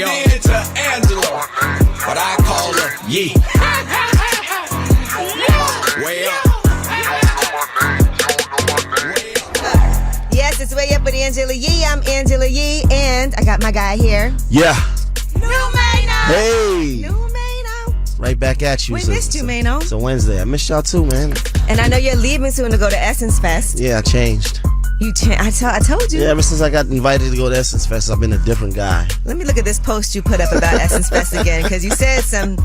in to Angela, but I call her Yee. Way up. Yes, it's Way Up with Angela Yee. I'm Angela Yee, and I got my guy here. Yeah. New Mano. Hey. New Mano. Right back at you. We missed you, Mano. It's a Wednesday. I missed y'all too, man. And I know you're leaving soon to go to Essence Fest. Yeah, I changed. I told you. Yeah, ever since I got invited to go to Essence Fest, I've been a different guy. Let me look at this post you put up about Essence Fest again, because you said some,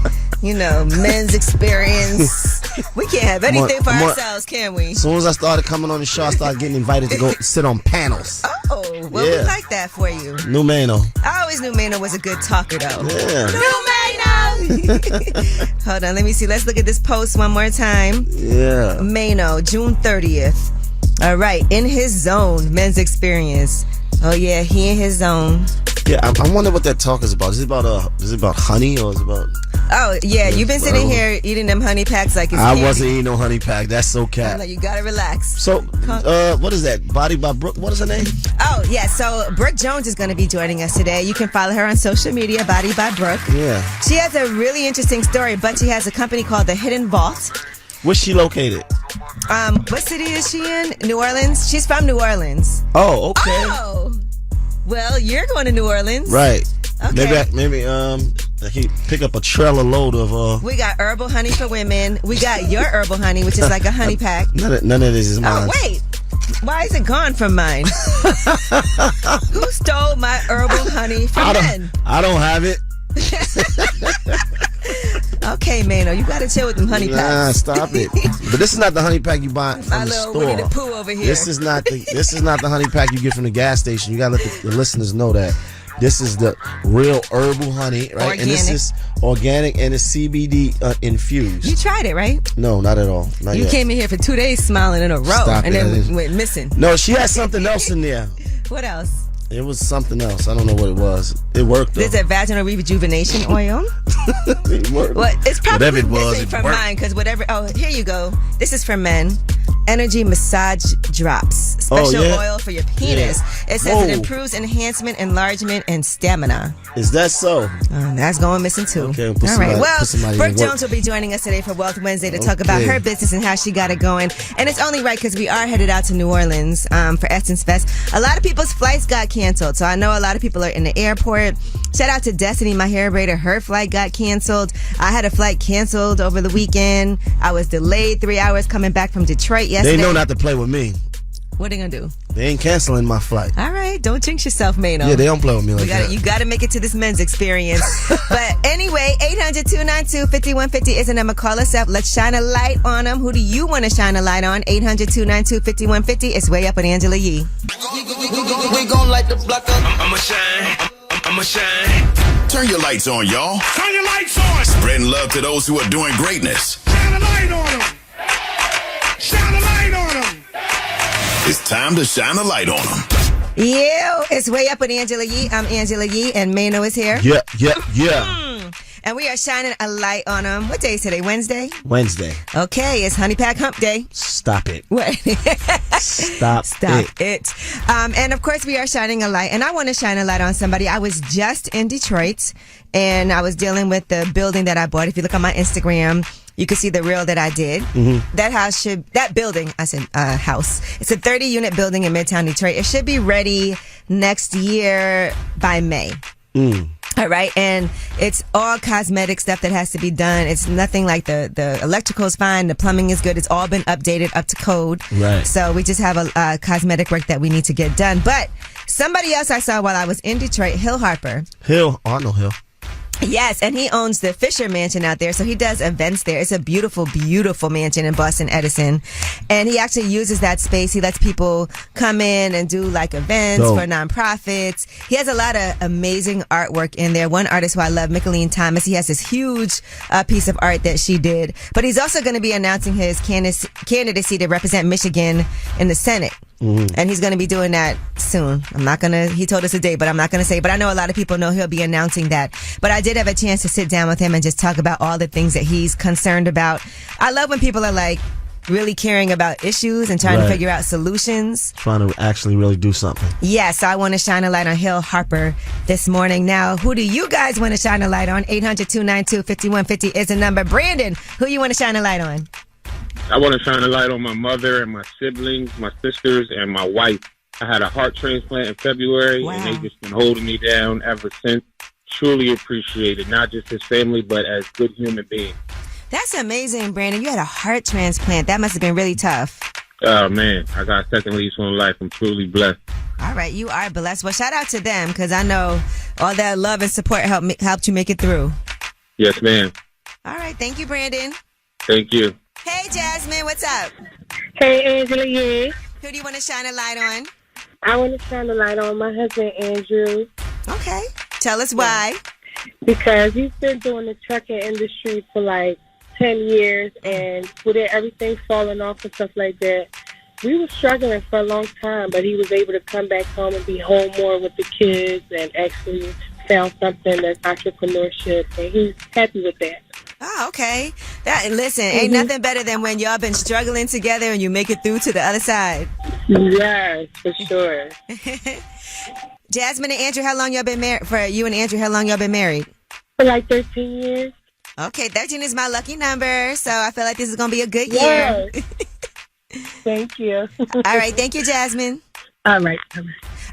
men's experience. We can't have anything for ourselves, can we? As soon as I started coming on the show, I started getting invited to go sit on panels. Oh, well, we like that for you. New Mano. I always knew Mano was a good talker, though. Yeah. New Mano! Hold on, let me see. Let's look at this post one more time. Yeah. Mano, June 30th. All right, in his zone, men's experience. Oh yeah, he in his zone. Yeah, I wonder what that talk is about. Is it about honey or is it about? Oh yeah, you've been sitting here eating them honey packs like it's candy. I wasn't eating no honey pack. That's so cat. Like, you gotta relax. So, what is that? Body by Brooke. What is her name? Oh yeah, so Brooke Jones is going to be joining us today. You can follow her on social media, Body by Brooke. Yeah. She has a really interesting story, but she has a company called The Hidden Vault. Where's she located? What city is she in? New Orleans? She's from New Orleans. Oh, okay. Oh, well, you're going to New Orleans. Right. Okay. Maybe I can pick up a trailer load of We got herbal honey for women. We got your herbal honey, which is like a honey pack. None of this is mine. Oh, wait. Why is it gone from mine? Who stole my herbal honey from men? I don't have it. Okay, Mano, you gotta chill with them honey packs. Nah, stop it. But this is not the honey pack you buy from the store. Winnie the Pooh over here. This is not the honey pack you get from the gas station. You gotta let the listeners know that. This is the real herbal honey, right? Organic. And this is organic and it's CBD infused. You tried it, right? No, not at all. Not you yet. Came in here for 2 days smiling in a row. Stop and it. then went missing. No, she had something else in there. What else? It was something else. I don't know what it was. It worked though. There's a vaginal rejuvenation oil. It worked. Well, it's probably whatever it was, missing it from worked. mine because whatever. Oh, here you go. This is for men. Energy massage drops. Special oil for your penis. Yeah. It says it improves enhancement, enlargement, and stamina. Is that so? That's going missing too. Okay, all right. Well, Brooke in Jones will be joining us today for Wealth Wednesday to talk about her business and how she got it going. And it's only right because we are headed out to New Orleans for Essence Fest. A lot of people's flights got canceled, so I know a lot of people are in the airport. Shout out to Destiny, my hair braider. Her flight got canceled. I had a flight canceled over the weekend. I was delayed 3 hours coming back from Detroit yesterday. They know not to play with me. What are they gonna do? They ain't canceling my flight. All right, don't jinx yourself, Mano. Yeah, they don't play with me like that. You gotta make it to this men's experience. But anyway, 800-292-5150 is the number. Call us up. Let's shine a light on them. Who do you want to shine a light on? 800-292-5150. It's Way Up with Angela Yee. We gon' light the block up. I'ma shine. I'ma shine. Turn your lights on, y'all. Turn your lights on. Spreading love to those who are doing greatness. Shine a light on them. Shine a light on them. It's time to shine a light on them. Yeah, it's Way Up with Angela Yee. I'm Angela Yee, and Mano is here. Yeah. And we are shining a light on them. What day is today? Wednesday? Wednesday. Okay, it's Honey Pack Hump Day. Stop it. What? Stop it. And of course, we are shining a light. And I want to shine a light on somebody. I was just in Detroit, and I was dealing with the building that I bought. If you look on my Instagram, you can see the reel that I did. Mm-hmm. That building, I said house. It's a 30-unit building in Midtown Detroit. It should be ready next year by May. All right, and it's all cosmetic stuff that has to be done. It's nothing like the electrical is fine, the plumbing is good. It's all been updated up to code. Right. So we just have a cosmetic work that we need to get done. But somebody else I saw while I was in Detroit, Hill Harper. Hill. Oh, I know Hill. Yes, and he owns the Fisher Mansion out there, so he does events there. It's a beautiful, beautiful mansion in Boston, Edison. And he actually uses that space. He lets people come in and do like events for nonprofits. He has a lot of amazing artwork in there. One artist who I love, Micheline Thomas, he has this huge piece of art that she did. But he's also going to be announcing his candidacy to represent Michigan in the Senate. Mm-hmm. And he's going to be doing that soon. He told us a date, but I'm not going to say. But I know a lot of people know he'll be announcing that. But I did have a chance to sit down with him and just talk about all the things that he's concerned about. I love when people are like, really caring about issues and trying to Right. figure out solutions. Trying to actually really do something. Yeah, so I want to shine a light on Hill Harper this morning. Now, who do you guys want to shine a light on? 800-292-5150 is the number. Brandon, who you want to shine a light on? I want to shine a light on my mother and my siblings, my sisters, and my wife. I had a heart transplant in February, Wow. and they've just been holding me down ever since. Truly appreciated, not just his family, but as good human beings. That's amazing, Brandon. You had a heart transplant. That must have been really tough. Oh, man, I got second lease on life. I'm truly blessed. All right, you are blessed. Well, shout out to them because I know all that love and support helped you make it through. Yes, ma'am. All right, thank you, Brandon. Thank you. Hey, Jasmine, what's up? Hey, Angela, yeah. Who do you want to shine a light on? I want to shine a light on my husband, Andrew, Okay, tell us why. because he's been doing the trucking industry for like 10 years, and with everything falling off and stuff like that, we were struggling for a long time, but he was able to come back home and be home more with the kids and actually found something that's entrepreneurship, and he's happy with that. Oh, okay. Listen, ain't nothing better than when y'all been struggling together and you make it through to the other side. Yes, for sure. Jasmine and Andrew, how long y'all been married? For you and Andrew, how long y'all been married? For like 13 years. Okay, 13 is my lucky number, so I feel like this is gonna be a good year. Yes. Thank you. All right, thank you, Jasmine. All right.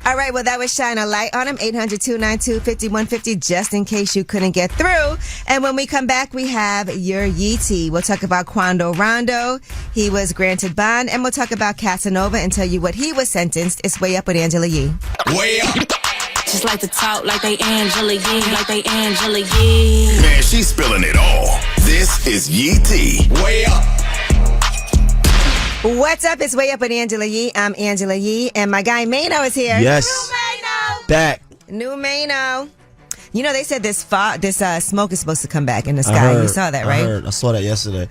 All right, well, that was Shine a Light on him, 800-292-5150, just in case you couldn't get through. And when we come back, we have your Yeetie. We'll talk about Quando Rondo. He was granted bond, and we'll talk about Casanova and tell you what he was sentenced. It's Way Up with Angela Yee. Way up. Just like to talk like they Angela Yee, like they Angela Yee. Man, she's spilling it all. This is Yee T. Way up. What's up? It's Way Up with Angela Yee. I'm Angela Yee, and my guy Mano is here. Yes. Back. New Mano. You know, they said this smoke is supposed to come back in the sky. You saw that, right? I saw that yesterday.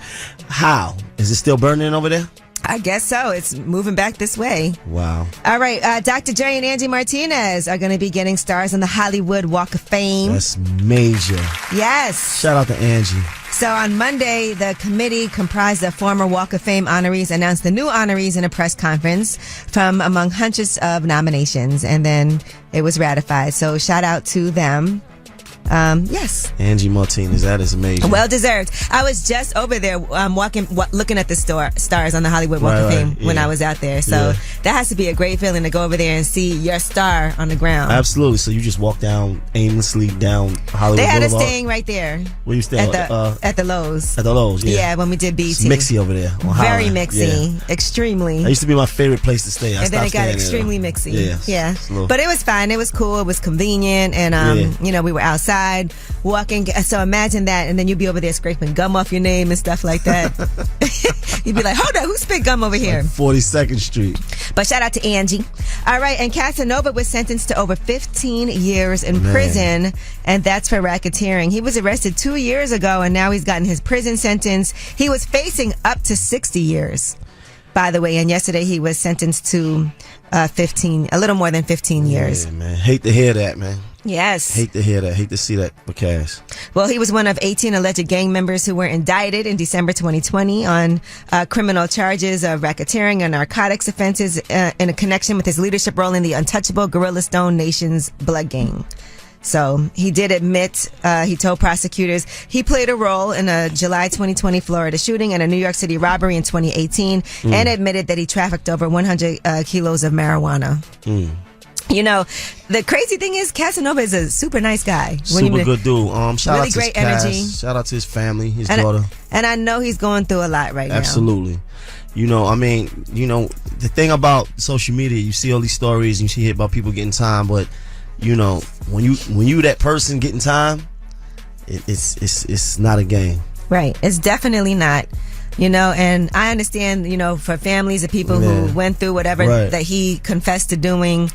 How? Is it still burning over there? I guess so. It's moving back this way. Wow. All right. Dr. Dre and Angie Martinez are going to be getting stars on the Hollywood Walk of Fame. That's major. Yes. Shout out to Angie. So on Monday, the committee comprised of former Walk of Fame honorees announced the new honorees in a press conference from among hundreds of nominations, and then it was ratified. So shout out to them. Yes. Angie Martinez, that is amazing. Well deserved. I was just over there looking at the stars on the Hollywood Walk of Fame when I was out there. So that has to be a great feeling to go over there and see your star on the ground. Absolutely. So you just walk down aimlessly down Hollywood They had Boulevard? us staying right there. Where you staying? At the Lowe's. At the Lowe's, yeah. Yeah, when we did BT. It's mixy over there. on Very Highland. mixy. Yeah. Extremely. That used to be my favorite place to stay. And then it got extremely mixy. Yeah. But it was fine. It was cool. It was convenient. And, you know, we were outside walking. So imagine that. And then you'd be over there scraping gum off your name and stuff like that. You'd be like, hold on, who spit gum over here? 42nd Street. But shout out to Angie. All right. And Casanova was sentenced to over 15 years in prison. And that's for racketeering. He was arrested 2 years ago and now he's gotten his prison sentence. He was facing up to 60 years, by the way. And yesterday he was sentenced to a little more than 15 years. Yeah, man. Hate to hear that, man. Yes. Hate to hear that. Hate to see that for cash. Well, he was one of 18 alleged gang members who were indicted in December 2020 on criminal charges of racketeering and narcotics offenses in a connection with his leadership role in the untouchable Guerrilla Stone Nation's blood gang. So he did admit, he told prosecutors, he played a role in a July 2020 Florida shooting and a New York City robbery in 2018 and admitted that he trafficked over 100 kilos of marijuana. You know, the crazy thing is Casanova is a super nice guy. Super good dude. Shout really out to great his cast. energy. Shout out to his family, his daughter. And I know he's going through a lot right now. Absolutely. You know, I mean, you know, the thing about social media, you see all these stories and you hear about people getting time, but you know, when you that person getting time, it's not a game. Right. It's definitely not. You know, and I understand, you know, for families of people who went through whatever that he confessed to doing.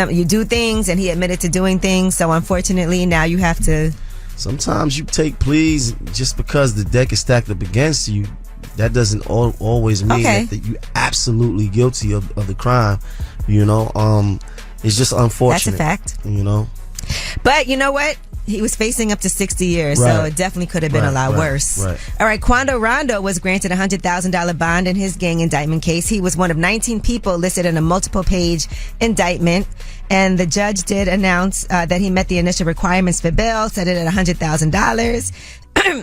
You do things and he admitted to doing things. So unfortunately, now you have to. Sometimes you take pleas just because the deck is stacked up against you. That doesn't always mean that you're absolutely guilty of the crime. You know, it's just unfortunate. That's a fact. You know. But you know what? he was facing up to 60 years, so Right. it definitely could have been a lot worse. Right. All right, Quando Rondo was granted a $100,000 bond in his gang indictment case. He was one of 19 people listed in a multiple-page indictment, and the judge did announce that he met the initial requirements for bail, set it at $100,000.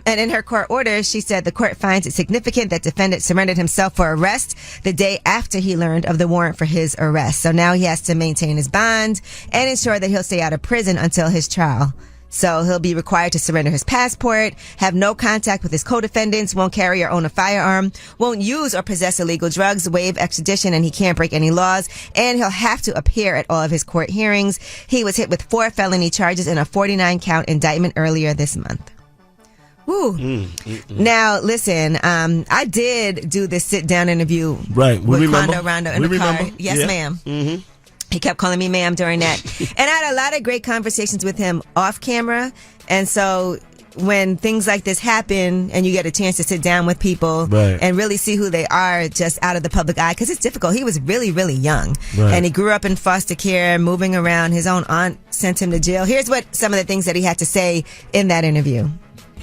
And in her court order, she said the court finds it significant that defendant surrendered himself for arrest the day after he learned of the warrant for his arrest. So now he has to maintain his bond and ensure that he'll stay out of prison until his trial. So he'll be required to surrender his passport, have no contact with his co-defendants, won't carry or own a firearm, won't use or possess illegal drugs, waive extradition, and he can't break any laws. And he'll have to appear at all of his court hearings. He was hit with 4 felony charges in a 49-count indictment earlier this month. Woo. Now, listen, I did do this sit-down interview Right. with remember. Quando Rondo in We the car. remember. Yes, Yeah. ma'am. Mm-hmm. He kept calling me ma'am during that. And I had a lot of great conversations with him off camera. And so when things like this happen and you get a chance to sit down with people Right. and really see who they are just out of the public eye, because it's difficult. He was really, really young. Right. And he grew up in foster care, moving around. His own aunt sent him to jail. Here's what some of the things that he had to say in that interview.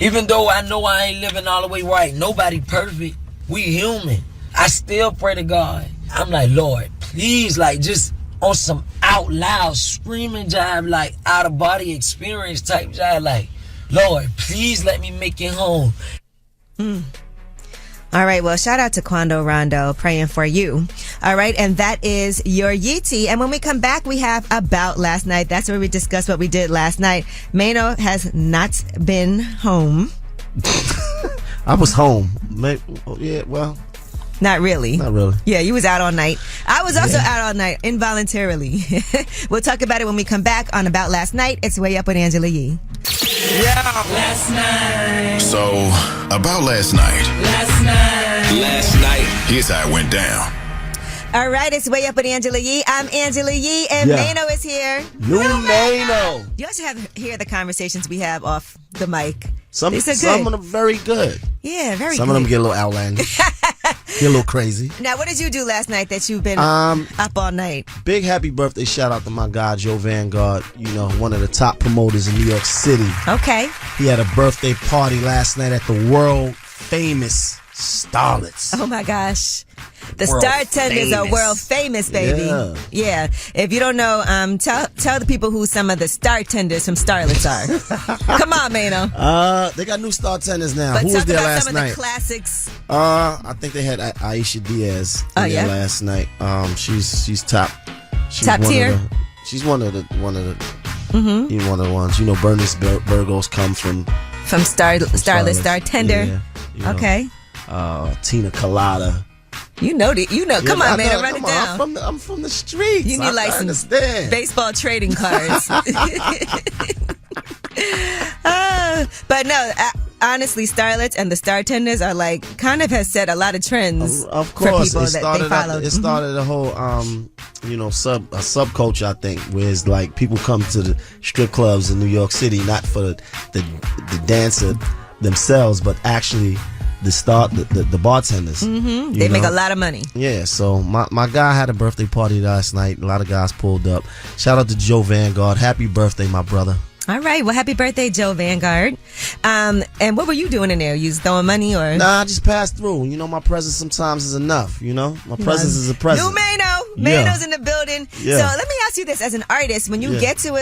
Even though I know I ain't living all the way right, nobody perfect. We human. I still pray to God. I'm like, Lord, please, like, just on some out loud screaming jive, like out of body experience type jive, like, Lord, please let me make it home. All right, well, shout out to Quando Rondo, praying for you. All right, and that is your Yeetie. And when we come back, we have About Last Night. That's where we discuss what we did last night. Mano has not been home. I was home. Yeah, well, Not really. not really. Yeah, you was out all night. I was also out all night, involuntarily. We'll talk about it when we come back on About Last Night. It's Way Up with Angela Yee. Last night. So, about last night. Last night. Here's how it went down. All right, it's Way Up with Angela Yee. I'm Angela Yee, and Yeah. Mano is here. New Mano. You also have hear the conversations we have off the mic. Some These are of good. them very good. Yeah, very Some good. of them get a little outlandish. Get a little crazy. Now, what did you do last night that you've been Um, up all night? Big happy birthday shout out to my guy Joe Vanguard. You know, one of the top promoters in New York City. Okay. He had a birthday party last night at the world famous Starlets. Oh my gosh. The World Star Tenders are famous. world famous, baby. Yeah. If you don't know, tell the people who some of the Star Tenders from Starlets are. Come on, Mano. They got new Star Tenders now. But Who talk was there about last some night? of the classics. I think they had Aisha Diaz Oh, in there yeah? last night. She's top. She's Top one tier? Of the, she's one of the one of the ones. You know, Bernice Burgos come from From Starlet, Star Starlets. Tender. Yeah, you know. Okay. Tina Colada. You know. Come on, man. Run it down. I'm from the streets. You need like some understand. baseball trading cards. But no, honestly, Starlets and the Star Tenders are like kind of has set a lot of trends Of for course, people it that started. they follow. It started a whole, subculture. I think, where it's like people come to the strip clubs in New York City not for the dancer themselves, but actually the bartenders. Mm-hmm. They make a lot of money. Yeah, so my guy had a birthday party last night. A lot of guys pulled up. Shout out to Joe Vanguard. Happy birthday, my brother. All right. Well, happy birthday, Joe Vanguard. And what were you doing in there? You was throwing money or? Nah, I just passed through. You know, my presence sometimes is enough. You know, my presence is a present. New Mano. Yeah. Mano's in the building. Yeah. So let me ask you this: as an artist, when you Yeah. get to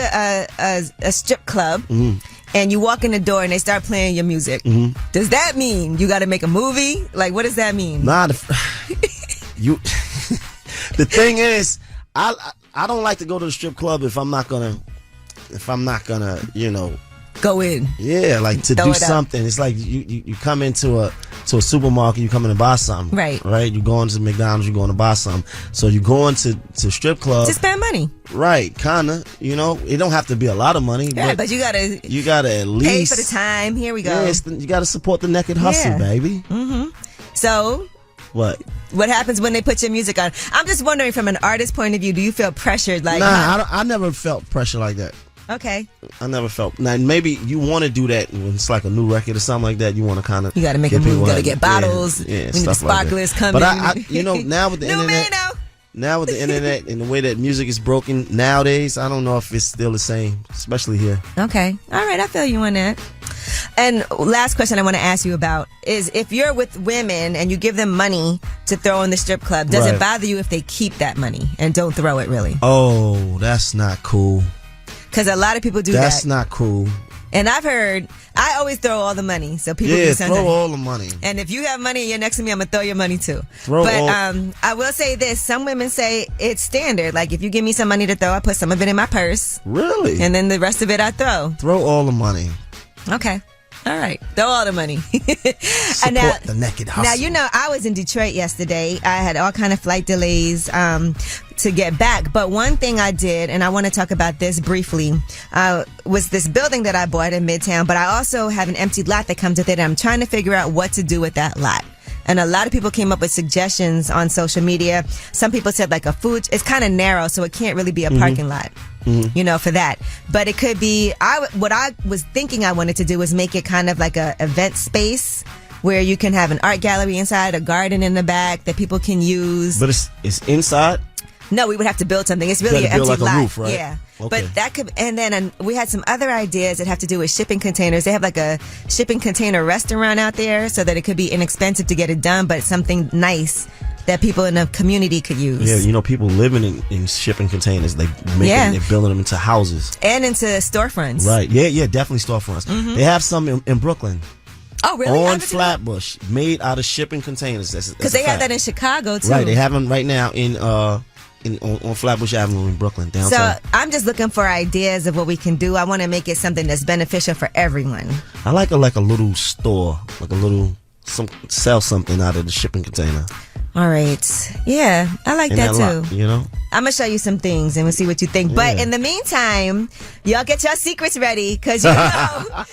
a strip club. Mm-hmm. And you walk in the door and they start playing your music. Mm-hmm. Does that mean you got to make a movie? Like, what does that mean? Nah, you. The thing is, I don't like to go to the strip club if I'm not gonna, you know, Go in. yeah, like to Throw do it up. something. It's like you come into a supermarket, you come in to buy something, Right. Right. You go into McDonald's, you going to buy something. So you go into strip club, To spend money. right? Kinda. You know, it don't have to be a lot of money, Yeah, but you got to you gotta at pay least for the time. Here we go. Yeah, you gotta support the naked hustle, Yeah. baby. So, What? what happens when they put your music on? I'm just wondering from an artist point of view, do you feel pressured? Like, Nah, I never felt pressure like that. okay, I never felt. Now maybe you want to do that when it's like a new record or something like that. You want to kind of. you got to make a move, you got to get bottles. Yeah, when the stuff like that. sparklers come But in. I, you know, now with the New internet, Mano. now with the internet and the way that music is broken nowadays, I don't know if it's still the same, especially here. Okay. All right. I feel you on that. And last question I want to ask you about is if you're with women and you give them money to throw in the strip club, does it bother you if they keep that money and don't throw it really? Oh, that's not cool. Because a lot of people do that. That's not cool. And I've heard, I always throw all the money. So people can send throw all the money. And if you have money and you're next to me, I'm going to throw your money too. I will say this. Some women say it's standard. Like if you give me some money to throw, I put some of it in my purse. Really? And then the rest of it I throw. Throw all the money. Okay. All right. Throw all the money. Support the naked hustle. Now, you know, I was in Detroit yesterday. I had all kind of flight delays to get back. But one thing I did, and I want to talk about this briefly, was this building that I bought in Midtown. But I also have an empty lot that comes with it. And I'm trying to figure out what to do with that lot. And a lot of people came up with suggestions on social media. Some people said like it's kind of narrow, so it can't really be a parking lot, you know, for that. But it could be, what I was thinking I wanted to do was make it kind of like a event space where you can have an art gallery inside, a garden in the back that people can use. But it's inside? No, we would have to build something. It's really an empty like lot. A roof, right? Yeah. Okay. But that could, and then we had some other ideas that have to do with shipping containers. They have like a shipping container restaurant out there so that it could be inexpensive to get it done, but something nice that people in the community could use. Yeah, you know, people living in shipping containers, they're building them into houses. And into storefronts. Right. Yeah, definitely storefronts. They have some in Brooklyn. Oh, really? On Flatbush, made out of shipping containers. Because they have that in Chicago, too. Right, they have them right now on Flatbush Avenue in Brooklyn, downtown. So I'm just looking for ideas of what we can do. I want to make it something that's beneficial for everyone. I like a little store, like a little sell something out of the shipping container. All right. Yeah, I like that too. You know? I'm going to show you some things and we'll see what you think. But in the meantime, y'all get your secrets ready because you know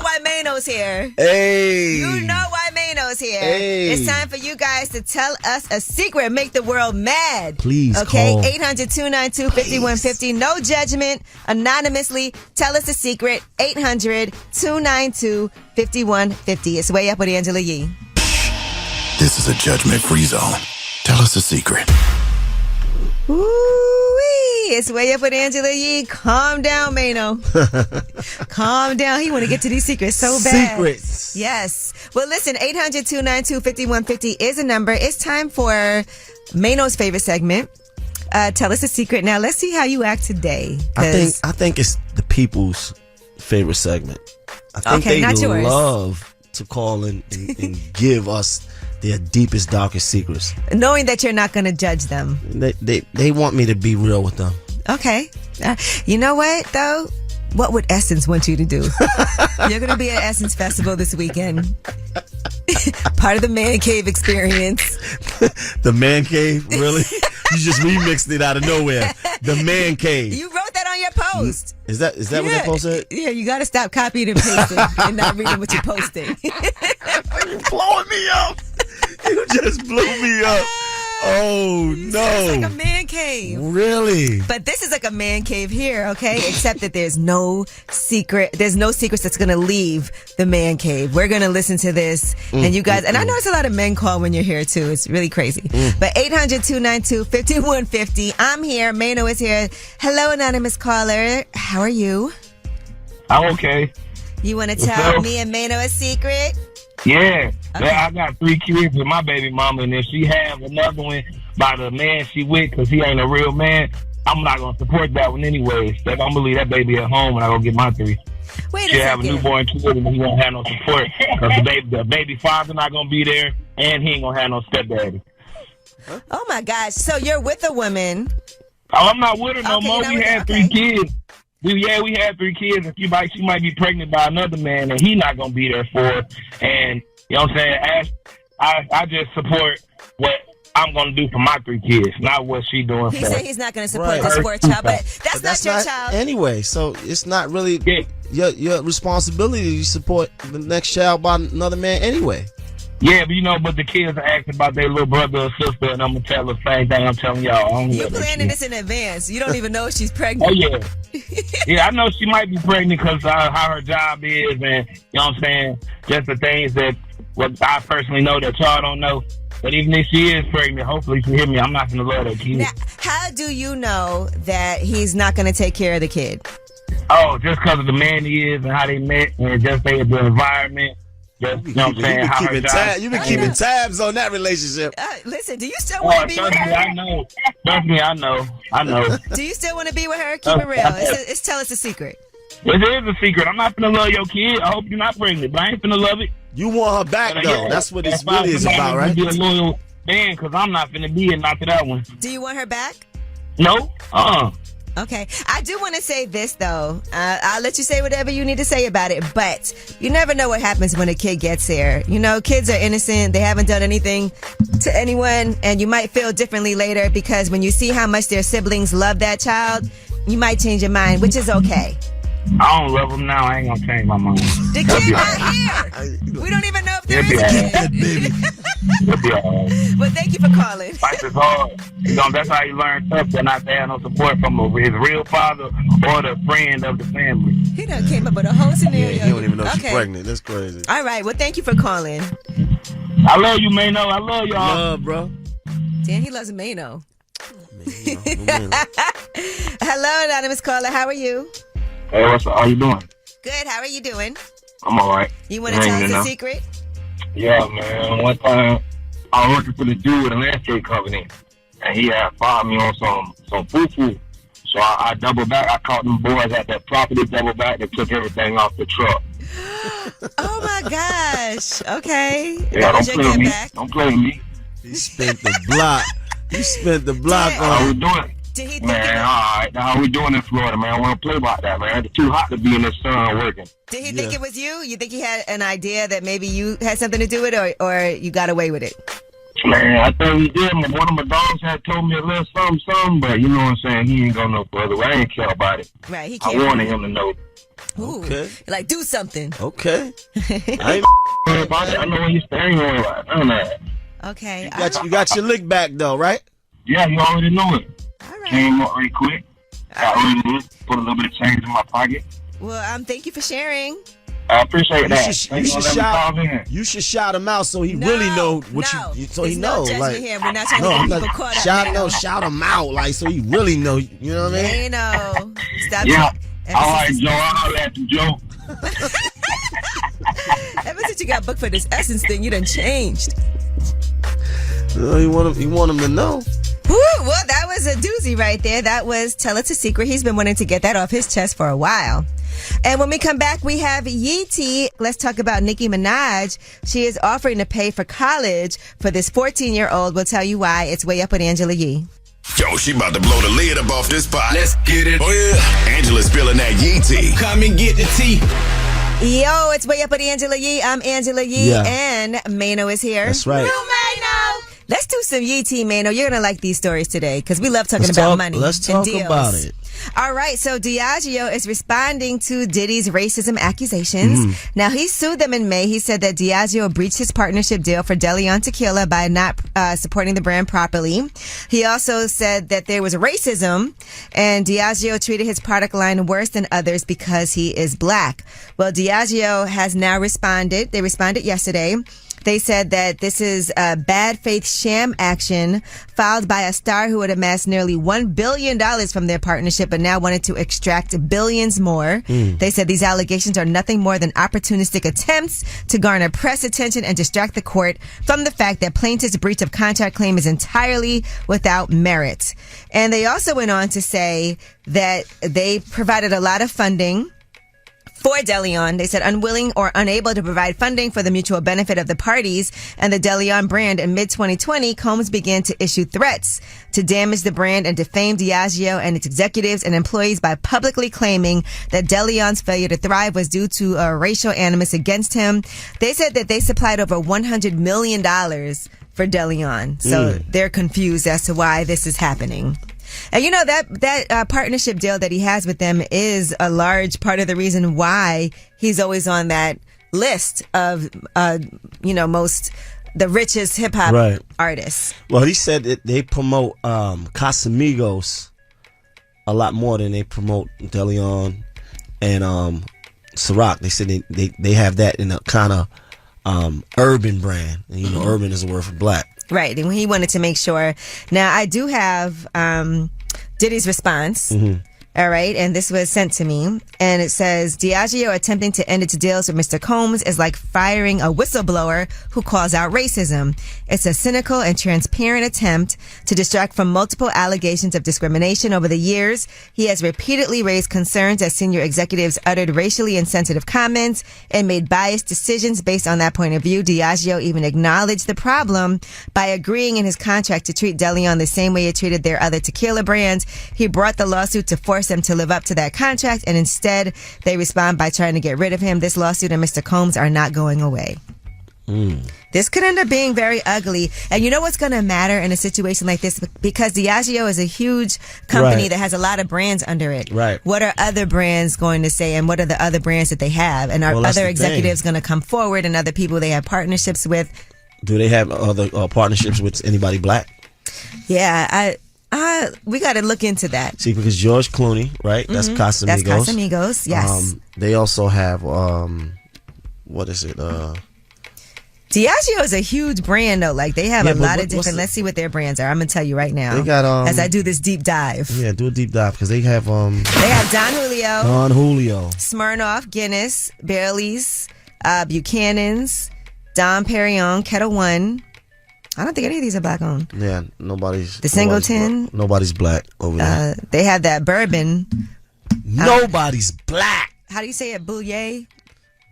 why Mano's here. Hey. You know why Mano's here. Hey. It's time for you guys to tell us a secret. Make the world mad. Please okay? call. 800-292-5150. No judgment. Anonymously. Tell us a secret. 800-292-5150. It's Way Up with Angela Yee. This is a judgment-free zone. Tell us a secret. Ooh-wee. It's Way Up with Angela Yee. Calm down, Mano. Calm down. He want to get to these secrets so bad. Secrets. Yes. Well, listen, 800-292-5150 is a number. It's time for Mano's favorite segment. Tell us a secret. Now, let's see how you act today. I think it's the people's favorite segment. I think they love to call and give us their deepest, darkest secrets. Knowing that you're not going to judge them. They want me to be real with them. Okay. You know what, though? What would Essence want you to do? You're going to be at Essence Festival this weekend. Part of the Man Cave experience. The Man Cave? Really? You just remixed it out of nowhere. The Man Cave. You wrote that on your post. Is that what that post said? Yeah, you got to stop copying and pasting and not reading what you're posting. You're blowing me up. You just blew me up. Oh, no. It's like a man cave. Really? But this is like a man cave here, okay? Except that there's no secret. There's no secrets that's going to leave the man cave. We're going to listen to this. And you guys, and I know it's a lot of men call when you're here, too. It's really crazy. But 800-292-5150. I'm here. Mano is here. Hello, anonymous caller. How are you? I'm okay. You want to tell me and Mano a secret? Yeah. Okay. I got 3 kids with my baby mama, and if she have another one by the man she with because he ain't a real man, I'm not going to support that one anyways. I'm going to leave that baby at home when I go get my 3. Wait a She'll second. have a newborn kid and he won't have no support because the baby father not going to be there and he ain't going to have no stepdaddy. Oh, my gosh. So you're with a woman. Oh, I'm not with her no more. We had 3 kids. We had 3 kids, and she might be pregnant by another man, and he not gonna be there for her. And you know what I'm saying? I just support what I'm gonna do for my 3 kids, not what she doing. He said he's not gonna support this for a child, but that's not your child anyway. So it's not really your responsibility to support the next child by another man anyway. Yeah, but the kids are asking about their little brother or sister, and I'm gonna tell the same thing I'm telling y'all. You planning this in advance. You don't even know if she's pregnant. Oh, yeah. Yeah, I know she might be pregnant because how her job is, and, you know what I'm saying, just the things that what I personally know that y'all don't know. But even if she is pregnant, hopefully she hear me. I'm not going to love that kid. Now, how do you know that he's not going to take care of the kid? Oh, just because of the man he is and how they met and just the environment. Just, you know what I'm saying? You've been keeping tabs on that relationship. Listen, do you still want to be with her? I know. Trust me, I know. Do you still want to be with her? Keep it real. It's tell us a secret. It is a secret. I'm not finna love your kid. I hope you're not pregnant, but I ain't finna love it. You want her back, though. That's what this really is about, right? Be a loyal man, because I'm not finna be it, not to that one. Do you want her back? No. Okay. I do want to say this, though. I'll let you say whatever you need to say about it, but you never know what happens when a kid gets there. You know, kids are innocent. They haven't done anything to anyone, and you might feel differently later because when you see how much their siblings love that child, you might change your mind, which is okay. I don't love them now. I ain't gonna change my mind. The kid not here. We don't even know if there is a kid. Baby. It'll be all right. But thank you for calling. Life is hard. You know, that's how you learn stuff, but not to have no support from his real father or the friend of the family. He done came up with a whole scenario. Yeah, he don't even know she's pregnant. That's crazy. All right. Well, thank you for calling. I love you, Mano. I love y'all. Love, bro. Dan, he loves Mano. Hello, anonymous caller. How are you? Hey, what's up? How you doing? Good. How are you doing? I'm all right. You want to tell us a secret? Yeah, man. One time, I was working for the dude with a landscape company, and he had fired me on some foo-foo. So I doubled back. I caught them boys at that property, doubled back, and took everything off the truck. Oh, my gosh. Okay. Yeah, don't play with me. Don't play with me. He spent the block. How we doing? Did he Man, all right. How we doing in Florida, man? I want to play about that, man. It's too hot to be in the sun working. Did he think it was you? You think he had an idea that maybe you had something to do with it, or you got away with it? Man, I think he did. One of my dogs had told me a little something, but you know what I'm saying? He ain't go no further. I ain't care about it. Right, he I can't. wanted him to know. Ooh, okay. Like, do something. Okay. I ain't about it. I know where you're staying right. None of that. Okay. You got your lick back, though, right? Yeah, you already know it. All right. Came up really quick. Got rid of it. Put a little bit of change in my pocket. Well, thank you for sharing. I appreciate that. You should shout him out so he really know what you. So he knows. Like, here. We're not trying to get people caught up. Shout him out, like so he really know. You know what I mean? You know. Stop. Yeah. All right, Joe. I'll let you, Joe. Ever since you got booked for this Essence thing, you done changed. You want him to know. Woo, well, that was a doozy right there. That was Tell It's a Secret. He's been wanting to get that off his chest for a while. And when we come back, we have Yeetie. Let's talk about Nicki Minaj. She is offering to pay for college for this 14-year-old. We'll tell you why. It's Way Up with Angela Yee. Yo, she about to blow the lid up off this pot. Let's get it. Oh, yeah. Angela's spilling that yee tea. Come and get the tea. Yo, it's Way Up with Angela Yee. I'm Angela Yee, and Mano is here. That's right. Mano. Let's do some Yee tea, Mano. You're going to like these stories today because we love talking about money. Let's talk about it. All right, so Diageo is responding to Diddy's racism accusations. Now, he sued them in May. He said that Diageo breached his partnership deal for DeLeon Tequila by not supporting the brand properly. He also said that there was racism, and Diageo treated his product line worse than others because he is black. Well, Diageo has now responded. They responded yesterday. They said that this is a bad faith sham action filed by a star who had amassed nearly $1 billion from their partnership but now wanted to extract billions more. They said these allegations are nothing more than opportunistic attempts to garner press attention and distract the court from the fact that plaintiff's breach of contract claim is entirely without merit. And they also went on to say that they provided a lot of funding for DeLeon. They said unwilling or unable to provide funding for the mutual benefit of the parties and the DeLeon brand. In mid-2020, Combs began to issue threats to damage the brand and defame Diageo and its executives and employees by publicly claiming that DeLeon's failure to thrive was due to a racial animus against him. They said that they supplied over $100 million for DeLeon. So they're confused as to why this is happening. And you know, that partnership deal that he has with them is a large part of the reason why he's always on that list of, the richest hip hop artists. Well, he said that they promote Casamigos a lot more than they promote DeLeon and Ciroc. They said they have that in a kind of urban brand. And, urban is a word for black. Right. And he wanted to make sure. Now, I do have Diddy's response. Mm-hmm. All right. And this was sent to me. And it says, Diageo attempting to end its deals with Mr. Combs is like firing a whistleblower who calls out racism. It's a cynical and transparent attempt to distract from multiple allegations of discrimination over the years. He has repeatedly raised concerns as senior executives uttered racially insensitive comments and made biased decisions based on that point of view. Diageo even acknowledged the problem by agreeing in his contract to treat DeLeon the same way it treated their other tequila brands. He brought the lawsuit to force them to live up to that contract, and instead they respond by trying to get rid of him. This lawsuit and Mr. Combs are not going away. This could end up being very ugly. And you know what's going to matter in a situation like this? Because Diageo is a huge company that has a lot of brands under it. Right. What are other brands going to say, and what are the other brands that they have? And are other executives going to come forward, and other people they have partnerships with? Do they have other partnerships with anybody black? Yeah, we got to look into that. See, because George Clooney, right? That's Casamigos. That's Casamigos, yes. They also have, what is it? Diageo is a huge brand, though. Like, they have a lot of different. Let's see what their brands are. I'm gonna tell you right now. They got as I do this deep dive. Yeah, do a deep dive because they have They have Don Julio, Smirnoff, Guinness, Bailey's, Buchanan's, Dom Perignon, Kettle One. I don't think any of these are black owned. Yeah, nobody's. The Singleton. Nobody's black over there. They have that bourbon. Nobody's black. How do you say it? Bouillet?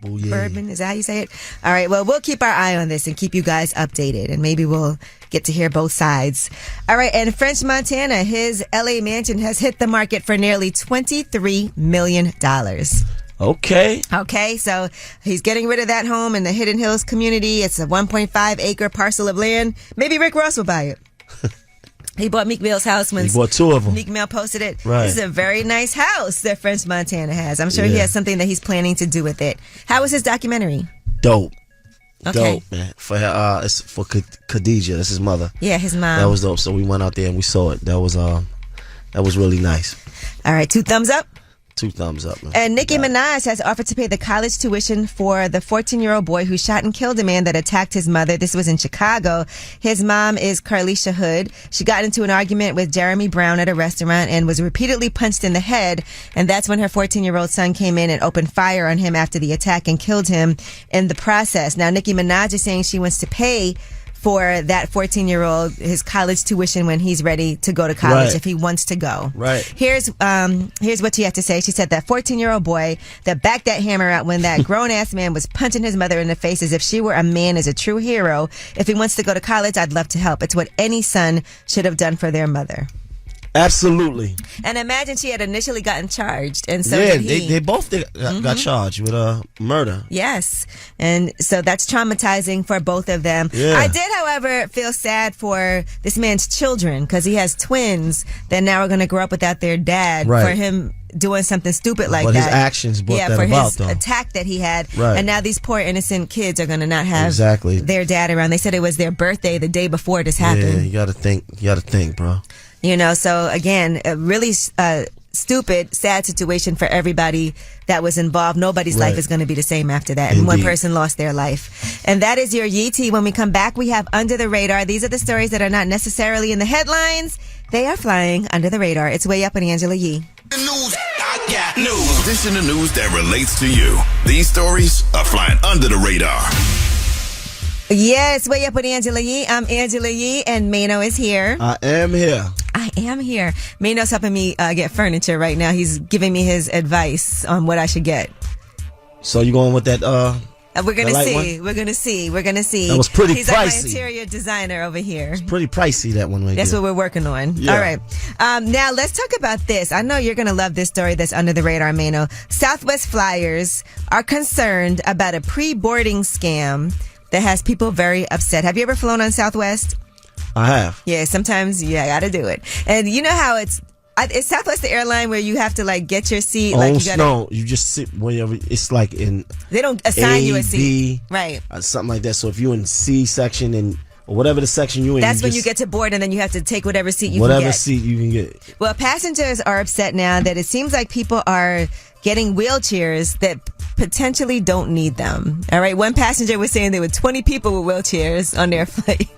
Bourbon, is that how you say it? All right, well, we'll keep our eye on this and keep you guys updated, and maybe we'll get to hear both sides. All right, and French Montana, his LA mansion has hit the market for nearly $23 million. Okay, so he's getting rid of that home in the Hidden Hills community. It's a 1.5 acre parcel of land. Maybe Rick Ross will buy it. He bought Meek Mill's house when he bought two of them. Meek Mill posted it. Right. This is a very nice house that French Montana has. I'm sure he has something that he's planning to do with it. How was his documentary? Dope. Okay. Dope, man. For it's for Khadijah. That's his mother. Yeah, his mom. That was dope. So we went out there and we saw it. That was really nice. All right, 2 thumbs up. 2 thumbs up, man. And Nicki Minaj has offered to pay the college tuition for the 14-year-old boy who shot and killed a man that attacked his mother. This was in Chicago. His mom is Carlisha Hood. She got into an argument with Jeremy Brown at a restaurant and was repeatedly punched in the head. And that's when her 14-year-old son came in and opened fire on him after the attack and killed him in the process. Now, Nicki Minaj is saying she wants to pay for that 14-year-old his college tuition when he's ready to go to college, if he wants to go. Right. Here's what she had to say. She said that 14-year-old boy that backed that hammer out when that grown-ass man was punching his mother in the face as if she were a man is a true hero. If he wants to go to college, I'd love to help. It's what any son should have done for their mother. Absolutely. And imagine she had initially gotten charged, and so did he. They both got charged with murder. Yes, and so that's traumatizing for both of them. Yeah. I did, however, feel sad for this man's children because he has twins that now are going to grow up without their dad. Right. For him doing something stupid like that. But his actions brought that about, his attack that he had. Right. And now these poor innocent kids are going to not have their dad around. They said it was their birthday the day before this happened. Yeah, you got to think, bro. You know, so again, a really stupid, sad situation for everybody that was involved. Nobody's life is going to be the same after that. And one person lost their life. And that is your Yee Tea. When we come back, we have Under the Radar. These are the stories that are not necessarily in the headlines. They are flying under the radar. It's Way Up with Angela Yee. The news, I got news. This in the news that relates to you. These stories are flying under the radar. Yes, Way Up with Angela Yee. I'm Angela Yee, and Mano is here. I am here. Mano's helping me get furniture right now. He's giving me his advice on what I should get. So you going with that? We're gonna see. We're gonna see. That was pretty pricey. He's like my interior designer over here. It's pretty pricey, that one. That's what we're working on. Yeah. All right. Now let's talk about this. I know you're gonna love this story that's under the radar, Mano. Southwest Flyers are concerned about a pre-boarding scam that has people very upset. Have you ever flown on Southwest? I have. Yeah, sometimes you gotta do it. And you know how it's Southwest the airline where you have to like get your seat? You just sit wherever. It's like in they don't assign you a seat, B, right? Something like that. So if you're in C section or whatever the section you're in, that's when you get to board, and then you have to take whatever seat you can get. Whatever seat you can get. Well, passengers are upset now that it seems like people are getting wheelchairs that potentially don't need them. All right, one passenger was saying there were 20 people with wheelchairs on their flight.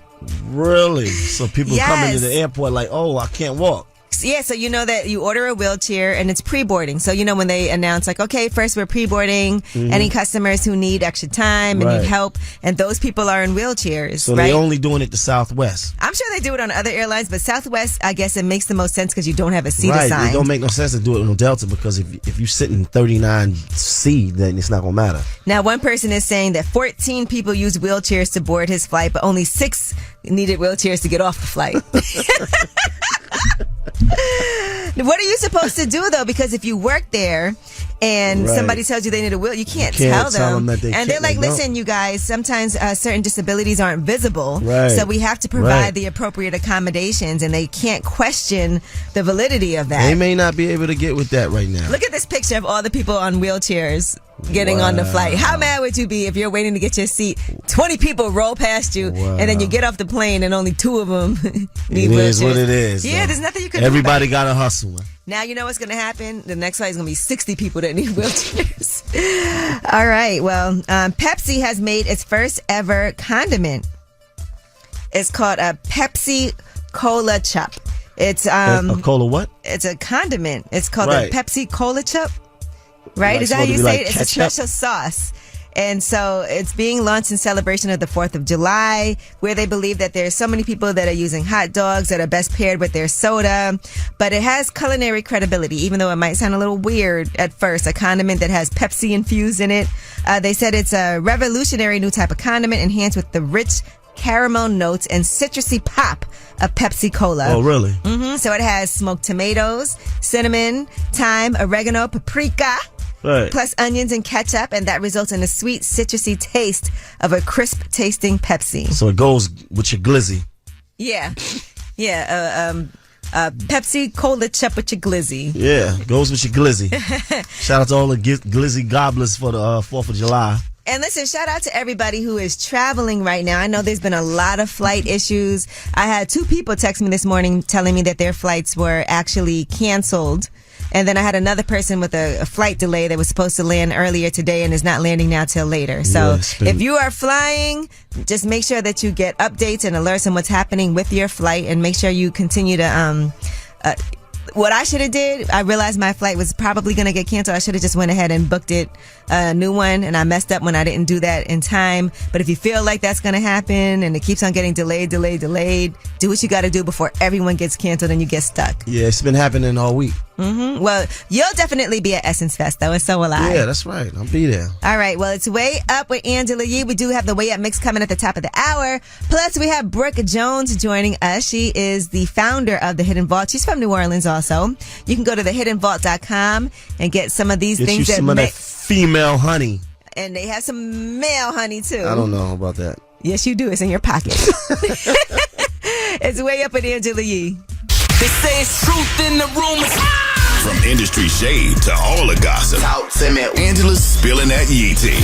Really? So people come into the airport like, oh, I can't walk. Yeah, so you know that you order a wheelchair and it's pre-boarding. So you know when they announce like, okay, first we're pre-boarding any customers who need extra time and need help, and those people are in wheelchairs. So they're only doing it to Southwest. I'm sure they do it on other airlines, but Southwest, I guess it makes the most sense because you don't have a seat assigned. It don't make no sense to do it on Delta because if you sit in 39C, then it's not gonna matter. Now, one person is saying that 14 people used wheelchairs to board his flight, but only 6 needed wheelchairs to get off the flight. What are you supposed to do though? Because if you work there and somebody tells you they need a wheel, you can't tell them that they and they're like, listen, you guys, sometimes certain disabilities aren't visible, so we have to provide the appropriate accommodations, and they can't question the validity of that. They may not be able to get with that right now. Look at this picture of all the people on wheelchairs getting on the flight. How mad would you be if you're waiting to get your seat? 20 people roll past you, and then you get off the plane, and only 2 of them need wheelchairs. It is what it is. Yeah, there's nothing you can do. Everybody got to hustle. Now you know what's going to happen. The next flight is going to be 60 people that need wheelchairs. All right. Well, Pepsi has made its first ever condiment. It's called a Pepsi Cola Chup. It's a cola what? It's a condiment. It's called a Pepsi Cola Chup. Right? Like, is that how you say like it? ketchup? It's a special sauce. And so it's being launched in celebration of the 4th of July, where they believe that there's so many people that are using hot dogs that are best paired with their soda. But it has culinary credibility, even though it might sound a little weird at first. A condiment that has Pepsi infused in it. They said it's a revolutionary new type of condiment enhanced with the rich caramel notes and citrusy pop of Pepsi Cola. Oh, really? So it has smoked tomatoes, cinnamon, thyme, oregano, paprika, plus onions and ketchup, and that results in a sweet, citrusy taste of a crisp-tasting Pepsi. So it goes with your glizzy. Yeah. Pepsi Cola Chup with your glizzy. Yeah, goes with your glizzy. Shout out to all the glizzy gobblers for the 4th of July. And listen, shout out to everybody who is traveling right now. I know there's been a lot of flight issues. I had 2 people text me this morning telling me that their flights were actually canceled. And then I had another person with a flight delay that was supposed to land earlier today and is not landing now till later. So if you are flying, just make sure that you get updates and alerts on what's happening with your flight, and make sure you continue to what I should have did, I realized my flight was probably going to get canceled. I should have just went ahead and booked it a new one, and I messed up when I didn't do that in time. But if you feel like that's going to happen and it keeps on getting delayed, do what you got to do before everyone gets canceled and you get stuck. Yeah, it's been happening all week. Well, you'll definitely be at Essence Fest, though, and so will I. Yeah, that's right. I'll be there. All right. Well, it's Way Up with Angela Yee. We do have the Way Up mix coming at the top of the hour. Plus, we have Brooke Jones joining us. She is the founder of The Hidden Vault. She's from New Orleans also. You can go to thehiddenvault.com and get some of these things. Some of that female honey. And they have some male honey, too. I don't know about that. Yes, you do. It's in your pocket. It's Way Up with Angela Yee. They say it's truth in the rumors. From industry shade to all the gossip, Angela's spilling that Yee tea.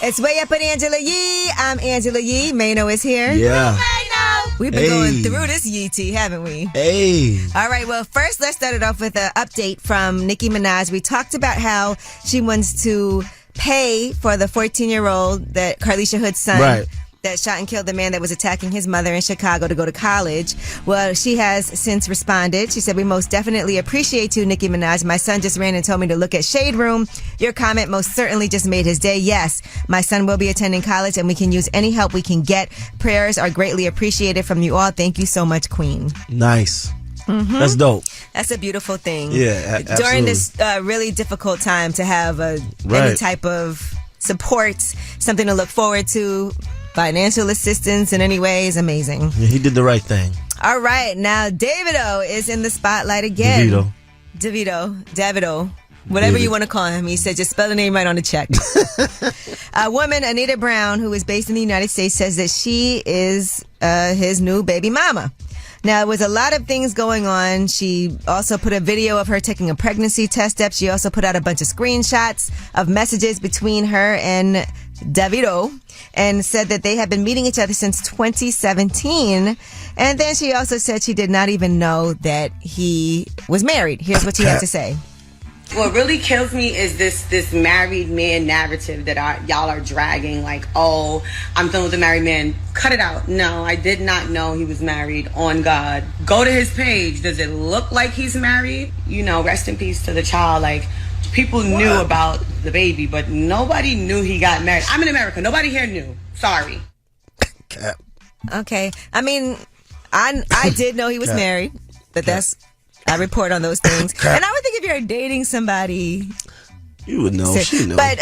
It's Way Up with Angela Yee. I'm Angela Yee. Mano is here. Yeah. We've been going through this Yee tea, haven't we? Hey. All right. Well, first, let's start it off with an update from Nicki Minaj. We talked about how she wants to pay for the 14-year-old, that Carlisha Hood's son, that shot and killed the man that was attacking his mother in Chicago to go to college. Well, she has since responded. She said, "We most definitely appreciate you, Nicki Minaj. My son just ran and told me to look at Shade Room. Your comment most certainly just made his day. Yes, my son will be attending college and we can use any help we can get. Prayers are greatly appreciated from you all. Thank you so much, Queen." Nice. That's dope. That's a beautiful thing. Yeah, absolutely. During this really difficult time to have any type of support, something to look forward to, financial assistance in any way is amazing. Yeah, he did the right thing. All right, now Davido is in the spotlight again. Davido. Whatever you want to call him. He said, just spell the name right on the check. A woman, Anita Brown, who is based in the United States, says that she is his new baby mama. Now, there was a lot of things going on. She also put a video of her taking a pregnancy test up. She also put out a bunch of screenshots of messages between her and Davido, and said that they have been meeting each other since 2017. And then she also said she did not even know that he was married. Here's what she had to say. What really kills me is this married man narrative that y'all are dragging. Like, oh, I'm done with a married man. Cut it out. No, I did not know he was married. On God. Go to his page. Does it look like he's married? You know, rest in peace to the child. Like, people knew about the baby, but nobody knew he got married. I'm in America. Nobody here knew. Sorry. Cap. Okay. I mean, I did know he was married, but I report on those things. And I would think if you're dating somebody, you would know. She knows. But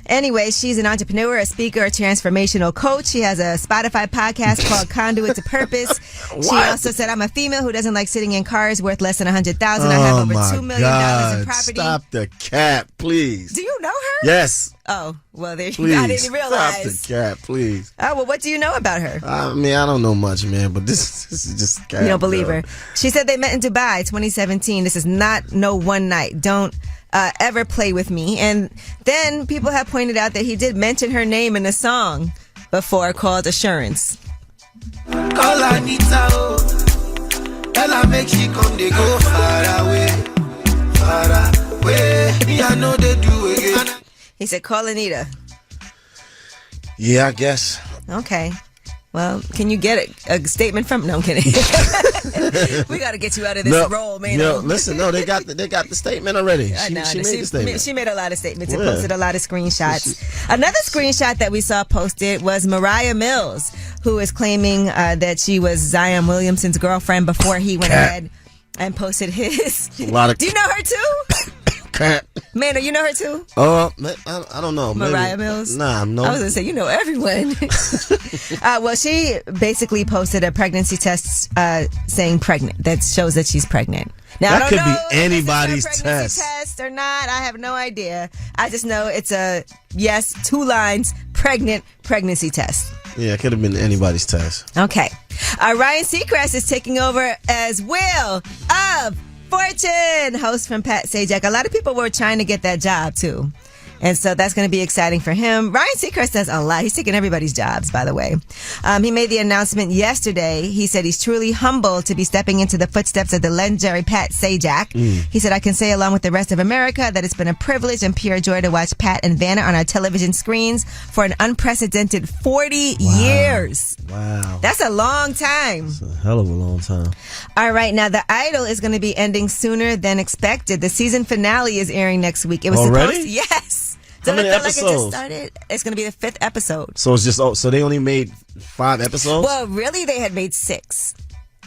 anyway, she's an entrepreneur, a speaker, a transformational coach. She has a Spotify podcast called Conduit to Purpose. She also said, I'm a female who doesn't like sitting in cars worth less than $100,000. I have over $2 million in property. Stop the cap, please. Do you know her? Yes. Oh, well, there you Please, go. I didn't realize. Stop the cap, please. Oh, well, what do you know about her? I mean, I don't know much, man, but this is just cap. You don't believe her. She said they met in Dubai 2017. This is not no one night. Don't ever play with me. And then people have pointed out that he did mention her name in a song before called Assurance. Call Anita, tell her make she come, they go far away. Me, I know they do again. He said, call Anita. Yeah, I guess. Okay. Well, can you get a statement from? No, I'm kidding. We got to get you out of this role, man. No, listen, they got the statement already. I know. She made the statement. She made a lot of statements and posted a lot of screenshots. Another screenshot that we saw posted was Mariah Mills, who is claiming that she was Zion Williamson's girlfriend before he went ahead and posted his. Do you know her too? Mano, you know her too? I don't know. Mariah Mills? Nah, no. I was going to say, you know everyone. Well, she basically posted a pregnancy test saying pregnant. That shows that she's pregnant. Now, that I don't could know be anybody's if it's a pregnancy test or not. I have no idea. I just know it's a, 2 lines, pregnancy test. Yeah, it could have been anybody's test. Okay. Ryan Seacrest is taking over as Wheel of Fortune, host from Pat Sajak. A lot of people were trying to get that job too. And so that's going to be exciting for him. Ryan Seacrest does a lot. He's taking everybody's jobs, by the way. He made the announcement yesterday. He said he's truly humbled to be stepping into the footsteps of the legendary Pat Sajak. He said, I can say along with the rest of America that it's been a privilege and pure joy to watch Pat and Vanna on our television screens for an unprecedented 40 years. Wow. That's a long time. That's a hell of a long time. All right. Now, The Idol is going to be ending sooner than expected. The season finale is airing next week. It was already? supposed to. Yes. How many episodes? Like it just started. It's going to be the 5th episode. So it's just so they only made 5 episodes? Well, really, they had made 6.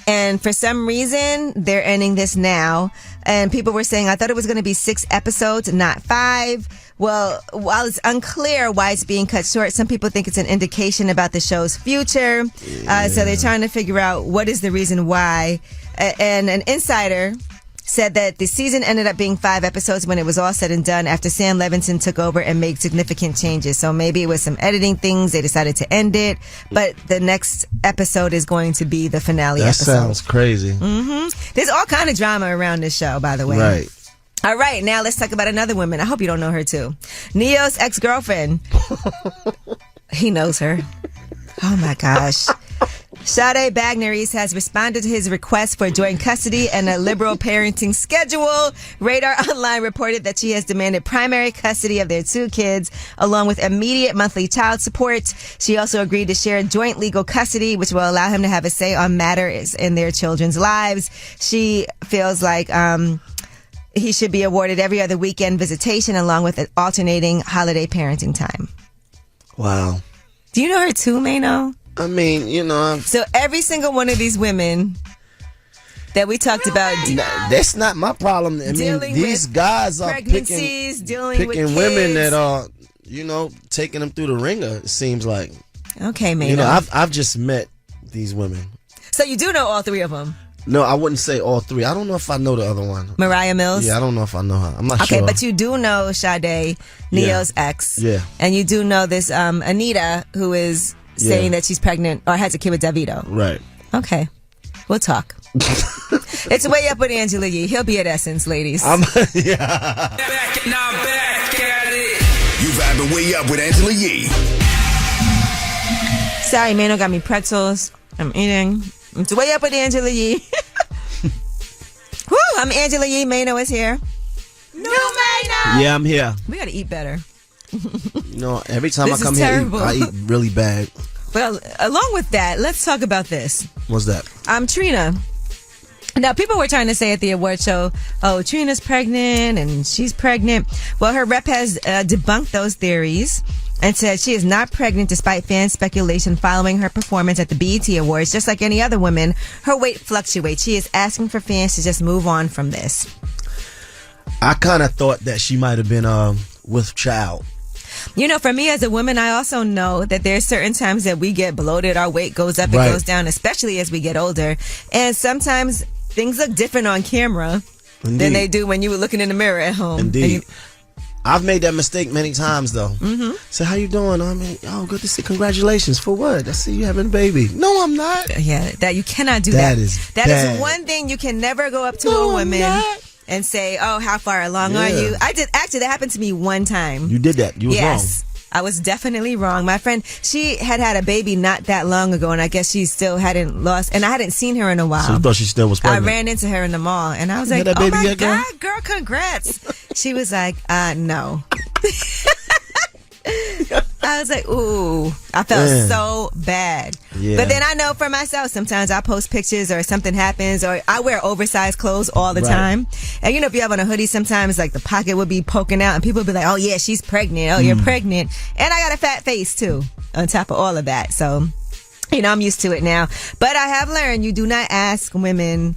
And for some reason, they're ending this now. And people were saying, I thought it was going to be 6 episodes, not 5. Well, while it's unclear why it's being cut short, some people think it's an indication about the show's future. So they're trying to figure out what is the reason why. And an insider said that the season ended up being 5 episodes when it was all said and done after Sam Levinson took over and made significant changes. So maybe it was some editing things. They decided to end it. But the next episode is going to be the finale episode. That sounds crazy. There's all kind of drama around this show, by the way. Right. All right, now let's talk about another woman. I hope you don't know her too. Neo's ex-girlfriend. He knows her. Oh my gosh. Sade Bagneris has responded to his request for joint custody and a liberal parenting schedule. Radar Online reported that she has demanded primary custody of their 2 kids, along with immediate monthly child support. She also agreed to share joint legal custody, which will allow him to have a say on matters in their children's lives. She feels like he should be awarded every other weekend visitation, along with an alternating holiday parenting time. Wow. Do you know her too, Mano? I mean, you know. So every single one of these women that we talked about. That's not my problem. I mean, these guys are picking women that are, taking them through the ringer, it seems like. Okay, Mano. I've just met these women. So you do know all 3 of them? No, I wouldn't say all 3. I don't know if I know the other one. Mariah Mills? Yeah, I don't know if I know her. I'm not sure. Okay, but you do know Sade, Neo's ex. Yeah. And you do know this Anita, who is saying that she's pregnant or has a kid with Davido. Right. Okay. We'll talk. It's Way Up with Angela Yee. He'll be at Essence, ladies. You vibing Way Up with Angela Yee. Sorry, Mano got me pretzels. I'm eating. It's Way Up with Angela Yee. Woo, I'm Angela Yee. Mano is here. No Yeah, I'm here. We got to eat better. You know, every time This I come is here, terrible. I eat really bad. Well, along with that, let's talk about this. What's that? Trina. Now, people were trying to say at the award show, oh, Trina's pregnant and she's pregnant. Well, her rep has debunked those theories and said she is not pregnant despite fan speculation following her performance at the BET Awards. Just like any other woman, her weight fluctuates. She is asking for fans to just move on from this. I kind of thought that she might have been with child. You know, for me as a woman, I also know that there's certain times that we get bloated, our weight goes up, Right. it goes down, especially as we get older. And sometimes things look different on camera than Indeed. they do when you were looking in the mirror at home. Indeed. I've made that mistake many times, though. Mm-hmm. So, how you doing? I mean, oh, good to see. Congratulations. For what? I see you having a baby. No, I'm not. Yeah, that you cannot do that. That bad. is one thing you can never go up to No, a I'm woman not. and say, oh, how far along are Yeah. you? Actually, that happened to me one time. You did that. You was Yes. I was definitely wrong. My friend, she had a baby not that long ago, and I guess she still hadn't lost, and I hadn't seen her in a while. wrong. So you thought she still was I pregnant? ran into her in the mall, and I was You like, had that oh baby my yet, girl? God, girl, congrats. She was like, no. I was like, ooh, I felt Man. so bad. Yeah. But then I know for myself, sometimes I post pictures or something happens, or I wear oversized clothes all the Right. time. And you know, if you have on a hoodie, sometimes like the pocket would be poking out and people would be like, oh yeah, she's pregnant. Oh, you're pregnant. And I got a fat face too, on top of all of that. So, you know, I'm used to it now. But I have learned you do not ask women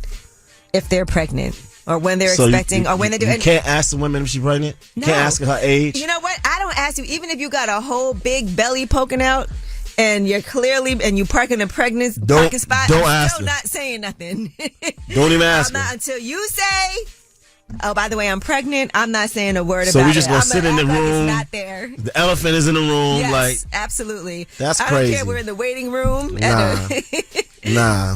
if they're pregnant or when they're So expecting or when they're doing. You can't ask the women if she's pregnant? You No. can't ask her age? You know what? I don't ask you, even if you got a whole big belly poking out and you're clearly, and you park in a parking spot, don't I'm ask still her. not saying nothing. Don't even ask I'm her. not until you say, oh, by the way, I'm pregnant. I'm not saying a word So about we it. just gonna sit in the act like room. It's not there. The elephant is in the room. Yes, Like, absolutely. That's I don't crazy. care. We're in the waiting room. nah.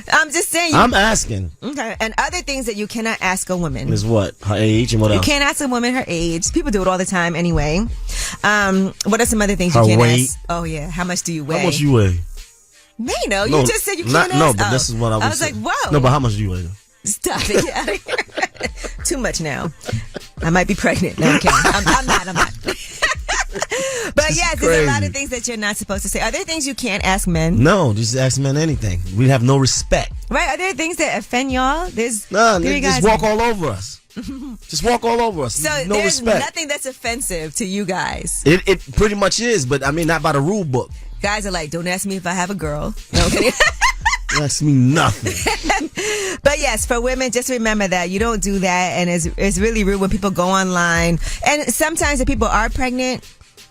I'm just saying. I'm asking. Okay. And other things that you cannot ask a woman. Is what? Her age and what You else? can't ask a woman her age. People do it all the time anyway. What are some other things Her you can't weight. ask? Oh, yeah. How much do you weigh? How much you weigh? Mano, you just said you can't ask. No, but Oh. this is what I was I was saying. like, whoa. No, but how much do you weigh? Stop it. Get out of here. Too much now. I might be pregnant. No, I'm kidding. I'm not. But yes, there's a lot of things that you're not supposed to say. Are there things you can't ask men? No, just ask men anything. We have no respect. Right? Are there things that offend y'all? No, they just walk all over us. Just walk all over us. So no there's respect. nothing that's offensive to you guys. It pretty much is, but I mean, not by the rule book. Guys are like, don't ask me if I have a girl. No, I'm kidding. Ask me nothing. But yes, for women, just remember that you don't do that, and it's really rude when people go online. And sometimes if people are pregnant,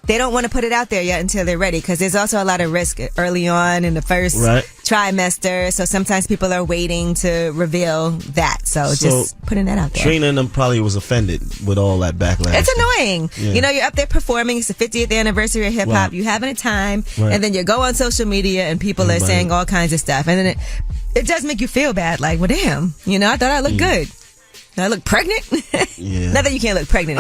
they don't want to put it out there yet until they're ready, because there's also a lot of risk early on in the first trimester. So sometimes people are waiting to reveal that. So just putting that out there. Trina and them probably was offended with all that backlash. It's annoying. Yeah. You know, you're up there performing. It's the 50th anniversary of hip hop. Right. You're having a time. Right. And then you go on social media and people are saying all kinds of stuff. And then it does make you feel bad. Like, well, damn. You know, I thought I looked good. Do I look pregnant? Yeah. Not that you can't look pregnant.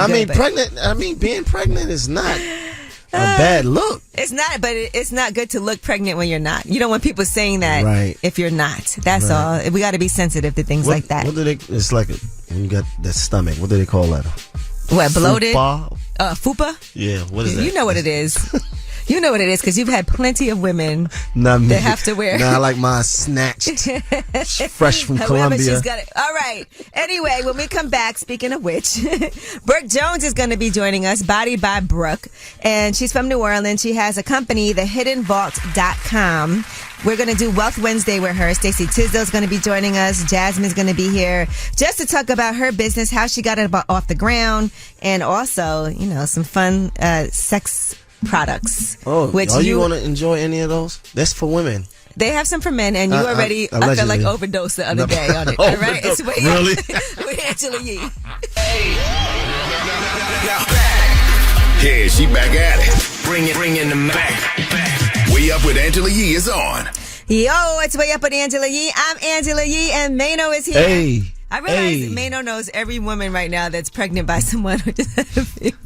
Being pregnant is not a bad look. It's not, but it's not good to look pregnant when you're not. You don't want people saying that if you're not. That's all. We got to be sensitive to things like that. What do they? It's like when you got that stomach. What do they call that? What, bloated? Fupa? Fupa? Yeah. What is that? You know what it is. You know what it is, because you've had plenty of women Not me. that have to wear. Nah, I like mine snatched, fresh from However Colombia. she's got it. All right. Anyway, when we come back, speaking of which, Brooke Jones is going to be joining us, Body by Brooke. And she's from New Orleans. She has a company, thehiddenvault.com. We're going to do Wealth Wednesday with her. Stacey Tisdale's going to be joining us. Jasmine's going to be here just to talk about her business, how she got it off the ground, and also, you know, some fun sex products. Oh, which are you want to enjoy any of those? That's for women. They have some for men, and you already, I felt like overdosed the other day on it. All right? It's way really? with Angela Yee. Here, she back at it. Bring in the back. Way Up with Angela Yee is on. Yo, it's Way Up with Angela Yee. I'm Angela Yee, and Mano is here. Hey. I realize Mano knows every woman right now that's pregnant by someone who just had a baby.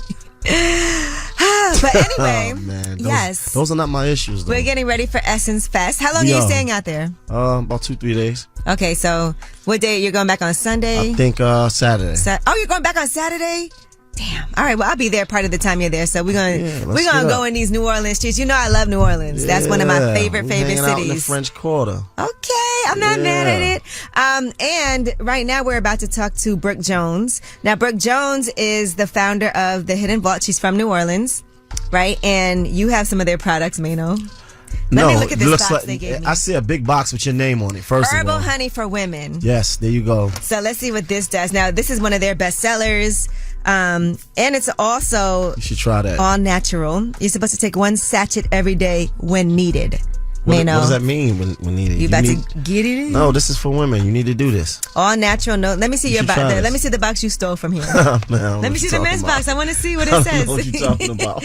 But anyway, man, yes. Those are not my issues, though. We're getting ready for Essence Fest. How long are you staying out there? About 2-3 days. Okay, so what day? You're going back on Sunday? I think Saturday. You're going back on Saturday? Damn. All right. Well, I'll be there part of the time you're there. So we're gonna go in these New Orleans streets. You know, I love New Orleans. That's one of my favorite cities. Out in the French Quarter. Okay, I'm not mad at it. And right now we're about to talk to Brooke Jones. Now, Brooke Jones is the founder of the Hidden Vault. She's from New Orleans, right? And you have some of their products, Mano. Let me look at this box they gave me. I see a big box with your name on it. First Herbal of all, honey for women. Yes, there you go. So let's see what this does. Now, this is one of their best sellers. And it's also you should try that. All natural. You're supposed to take 1 sachet every day when needed. What does that mean when needed? You about to get it? No, this is for women. You need to do this. All natural. No, let me see your box. Let me see the box you stole from here. Man, let me see the men's box. I want to see what it says. I don't know what you're talking about.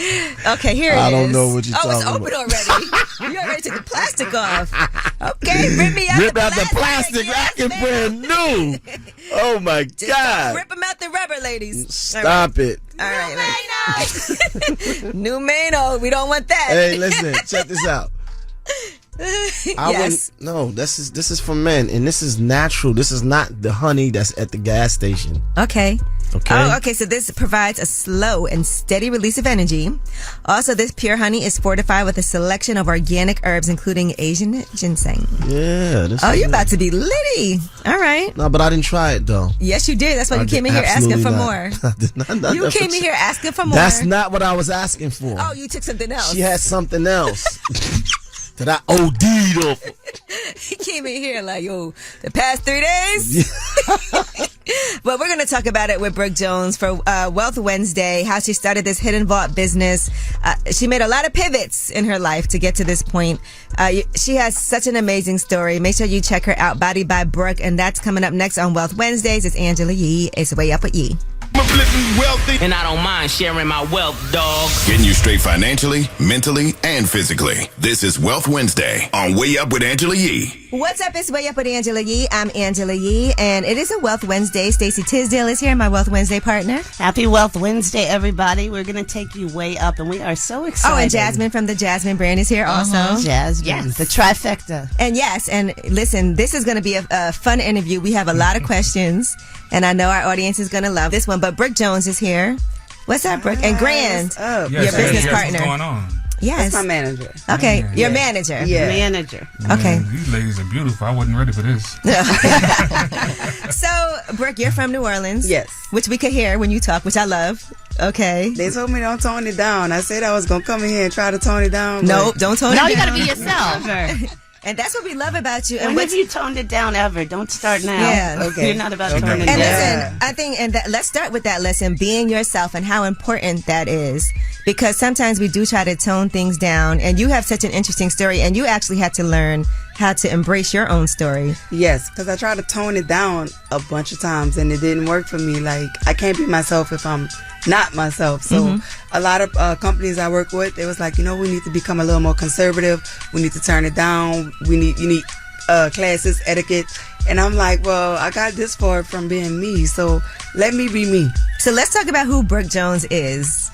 Okay, here it is. I don't know what you're talking about. Oh, it's open already. You already took the plastic off. Okay, rip me out the plastic. Rockin' brand new. Oh my God. Rip them out the rubber, ladies. Stop it. All right. New Mano. We don't want that. Hey, listen. Check this out. Yes. No, this is for men, and this is natural. This is not the honey that's at the gas station. Okay. Okay. Oh, okay. So this provides a slow and steady release of energy. Also, this pure honey is fortified with a selection of organic herbs, including Asian ginseng. Yeah. You're about to be litty. All right. No, but I didn't try it though. Yes, you did. That's why you came in here asking for more. I did not. You came in here asking for more. That's not what I was asking for. Oh, you took something else. She had something else. That I OD'd off. He came in here like, yo, the past 3 days. But we're going to talk about it with Brooke Jones for Wealth Wednesday, how she started this Hidden Vault business. She made a lot of pivots in her life to get to this point. She has such an amazing story. Make sure you check her out, Body by Brooke. And that's coming up next on Wealth Wednesdays. It's Angela Yee. It's Way Up with Yee. Wealthy, and I don't mind sharing my wealth, dog. Getting you straight financially, mentally, and physically. This is Wealth Wednesday on Way Up with Angela Yee. What's up? It's Way Up with Angela Yee. I'm Angela Yee, and it is a Wealth Wednesday. Stacey Tisdale is here, my Wealth Wednesday partner. Happy Wealth Wednesday, everybody. We're going to take you way up, and we are so excited. Oh, and Jasmine from the Jasmine brand is here also. Jasmine, yes. The trifecta. And yes, and listen, this is going to be a fun interview. We have a lot of questions, and I know our audience is going to love this one, but Brooke Jones is here. What's up, Brooke? And Grand, your business partner. What's going on? Yes. That's my manager. Okay, your manager. Yeah. Manager. Okay. Man, these ladies are beautiful. I wasn't ready for this. So, Brooke, you're from New Orleans. Yes. Which we could hear when you talk, which I love. Okay. They told me don't tone it down. I said I was going to come in here and try to tone it down. Nope, don't tone it down. No, you got to be yourself. And that's what we love about you. And when have you toned it down ever? Don't start now. Yeah. Okay. You're not about to tone it and down. Listen, I think, let's start with that lesson, being yourself and how important that is. Because sometimes we do try to tone things down, and you have such an interesting story, and you actually had to learn how to embrace your own story. Yes, because I tried to tone it down a bunch of times, and it didn't work for me. Like, I can't be myself if I'm not myself. So a lot of companies I work with, it was like, we need to become a little more conservative. We need to turn it down. You need classes, etiquette. And I'm like, well, I got this far from being me, so let me be me. So let's talk about who Brooke Jones is.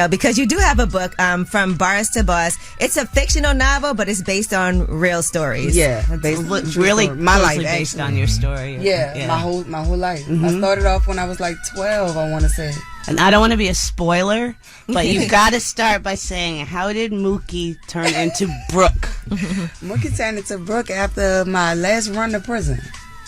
Because you do have a book, From Barrios to Boss. It's a fictional novel, but it's based on real stories. Yeah, based on really my life, based on your story. Yeah, my whole life. I started off when I was like 12, I want to say. And I don't want to be a spoiler, but you've got to start by saying, how did Mookie turn into Brooke? Mookie turned into Brooke after my last run to prison.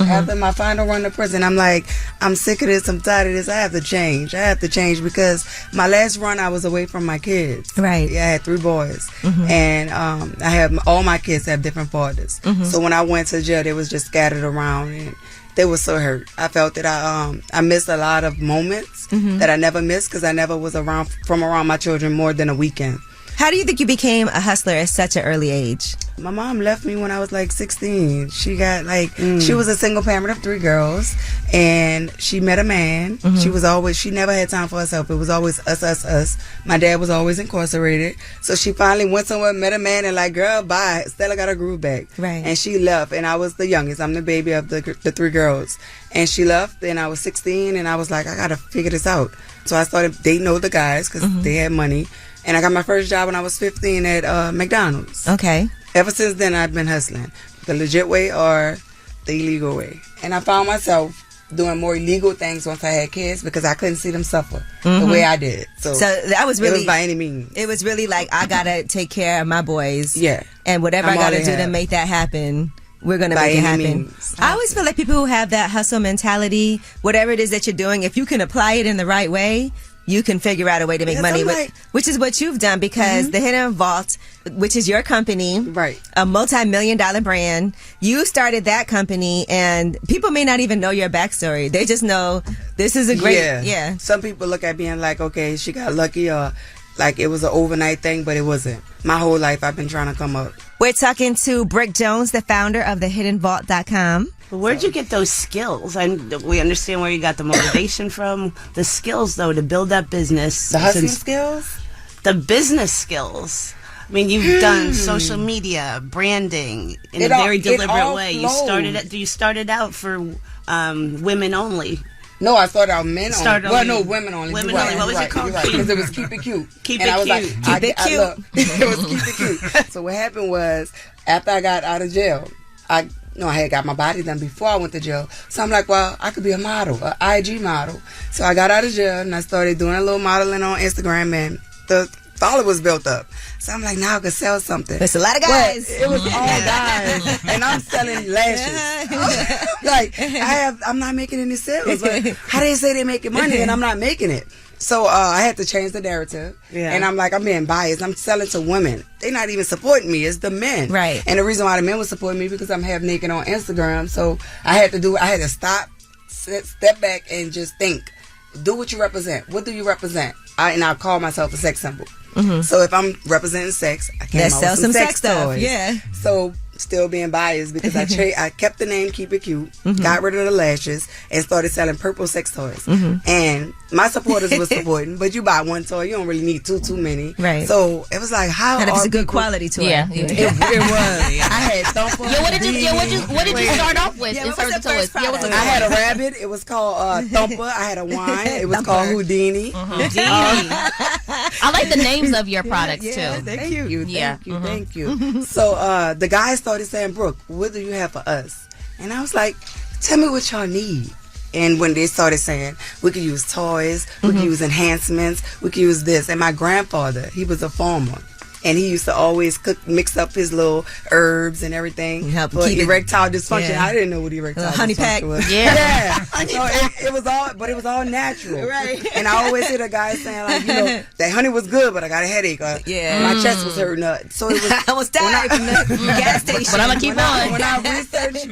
After my final run to prison, I'm like, I'm sick of this, I'm tired of this, I have to change because my last run I was away from my kids. Right. Yeah, I had 3 boys. And I have all my kids have different fathers. So when I went to jail, they was just scattered around, and they were so hurt. I felt that I missed a lot of moments that I never missed because I never was around my children more than a weekend. How do you think you became a hustler at such an early age? My mom left me when I was like 16. She got she was a single parent of 3 girls, and she met a man. She never had time for herself. It was always us. My dad was always incarcerated. So she finally went somewhere, met a man, and like, girl, bye. Stella got her groove back. Right. And she left, and I was the youngest. I'm the baby of the 3 girls. And she left, and I was 16, and I was like, I got to figure this out. So I started dating older guys because they had money. And I got my first job when I was 15 at McDonald's. Okay. Ever since then, I've been hustling. The legit way or the illegal way. And I found myself doing more illegal things once I had kids because I couldn't see them suffer the way I did. So that was really, it was by any means. It was really like, I gotta take care of my boys. Yeah. And whatever I gotta do to make that happen, we're gonna make it happen. I always feel like people who have that hustle mentality, whatever it is that you're doing, if you can apply it in the right way, you can figure out a way to make money, which is what you've done, because the Hidden Vault, which is your company, right, a multi-million-dollar brand, you started that company, and people may not even know your backstory. They just know this is a great, Some people look at me and like, okay, she got lucky, or like it was an overnight thing, but it wasn't. My whole life I've been trying to come up. We're talking to Brooke Jones, the founder of thehiddenvault.com. Where'd you get those skills? And we understand where you got the motivation from. The skills, though, to build that business. The hustling skills? The business skils. I mean, you've done social media, branding in a very deliberate way. You started out for women only. No, I started out men only. Well, no, women only. Women only. What was it called? Because it was Keep It Cute. Keep It Cute. Keep It Cute. It was Keep It Cute. So what happened was, after I got out of jail, I had got my body done before I went to jail. So I'm like, well, I could be a model, an IG model. So I got out of jail and I started doing a little modeling on Instagram, and the followers built up. So I'm like, now I could sell something. There's a lot of guys. But it was all guys, and I'm selling lashes. Like I'm not making any sales. But how they say they making money and I'm not making it? So I had to change the narrative, and I'm like, I'm being biased. I'm selling to women. They're not even supporting me. It's the men, right? And the reason why the men were supporting me because I'm half naked on Instagram. So I had to stop, step back, and just think. Do what you represent. What do you represent? I call myself a sex symbol. So if I'm representing sex, I can't sell some sex toys. stuff. Yeah. So still being biased because I kept the name Keep It Cute, got rid of the lashes, and started selling purple sex toys. And my supporters were supporting, but you buy one toy, you don't really need too many. Right. So it was like, how and it was are a good people, quality toy. Yeah. It was. I had Thumper. What did you start off with in terms of toys? I had a rabbit. It was called Thumper. I had a wine. It was called Houdini. I like the names of your products too. Thank you. Thank you. So the guy started saying, Brooke, what do you have for us? And I was like, tell me what y'all need. And when they started saying, we could use toys, we could use enhancements, we could use this. And my grandfather, he was a farmer. And he used to always mix up his little herbs and everything for erectile dysfunction. I didn't know what erectile honey dysfunction pack was. Yeah. So it was all, but it was all natural. Right. And I always hear the guy saying, like, that honey was good, but I got a headache. My chest was hurting. So it was. I almost died from the gas station. But I'm gonna keep on. When I researched,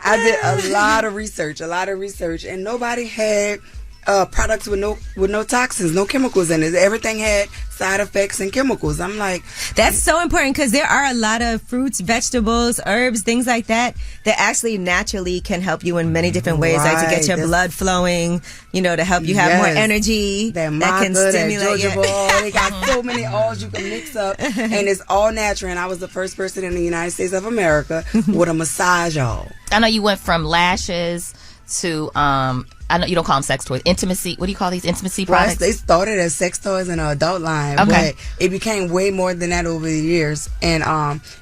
I did a lot of research, and nobody had products with no toxins, no chemicals in it. Everything had side effects and chemicals. I'm like, that's so important because there are a lot of fruits, vegetables, herbs, things like that actually naturally can help you in many different ways, like to get your blood flowing, to help you have more energy. That can stimulate. They got so many oils you can mix up, and it's all natural. And I was the first person in the United States of America with a massage oil. I know you went from lashes to I know you don't call them sex toys. Intimacy. What do you call these intimacy products? They started as sex toys in an adult line, but it became way more than that over the years. And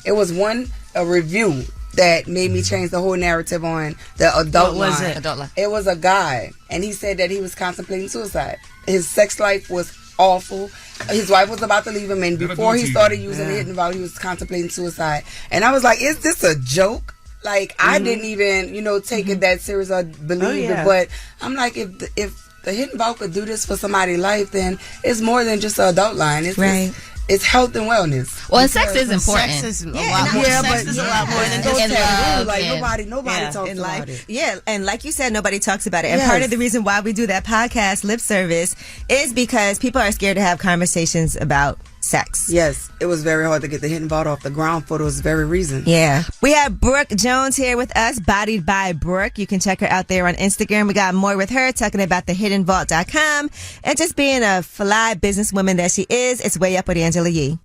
it was a review that made me change the whole narrative on the adult line. What was it? Adult line. It was a guy, and he said that he was contemplating suicide. His sex life was awful. His wife was about to leave him, and before he started using the Hidden Vault, he was contemplating suicide. And I was like, is this a joke? Like, I didn't even, take it that serious or believe it. But I'm like, if the Hidden Vault could do this for somebody's life, then it's more than just an adult line. It's health and wellness. Well, and sex is important. Sex is a lot more. Sex is a lot more than just love. Like nobody talks about it. Yeah, and like you said, nobody talks about it. And part of the reason why we do that podcast, Lip Service, is because people are scared to have conversations about sex. Yes, it was very hard to get the Hidden Vault off the ground for those very reasons. Yeah. We have Brooke Jones here with us, Bodied by Brooke. You can check her out there on Instagram. We got more with her, talking about thehiddenvault.com and just being a fly businesswoman that she is. It's Way Up with Angela Yee.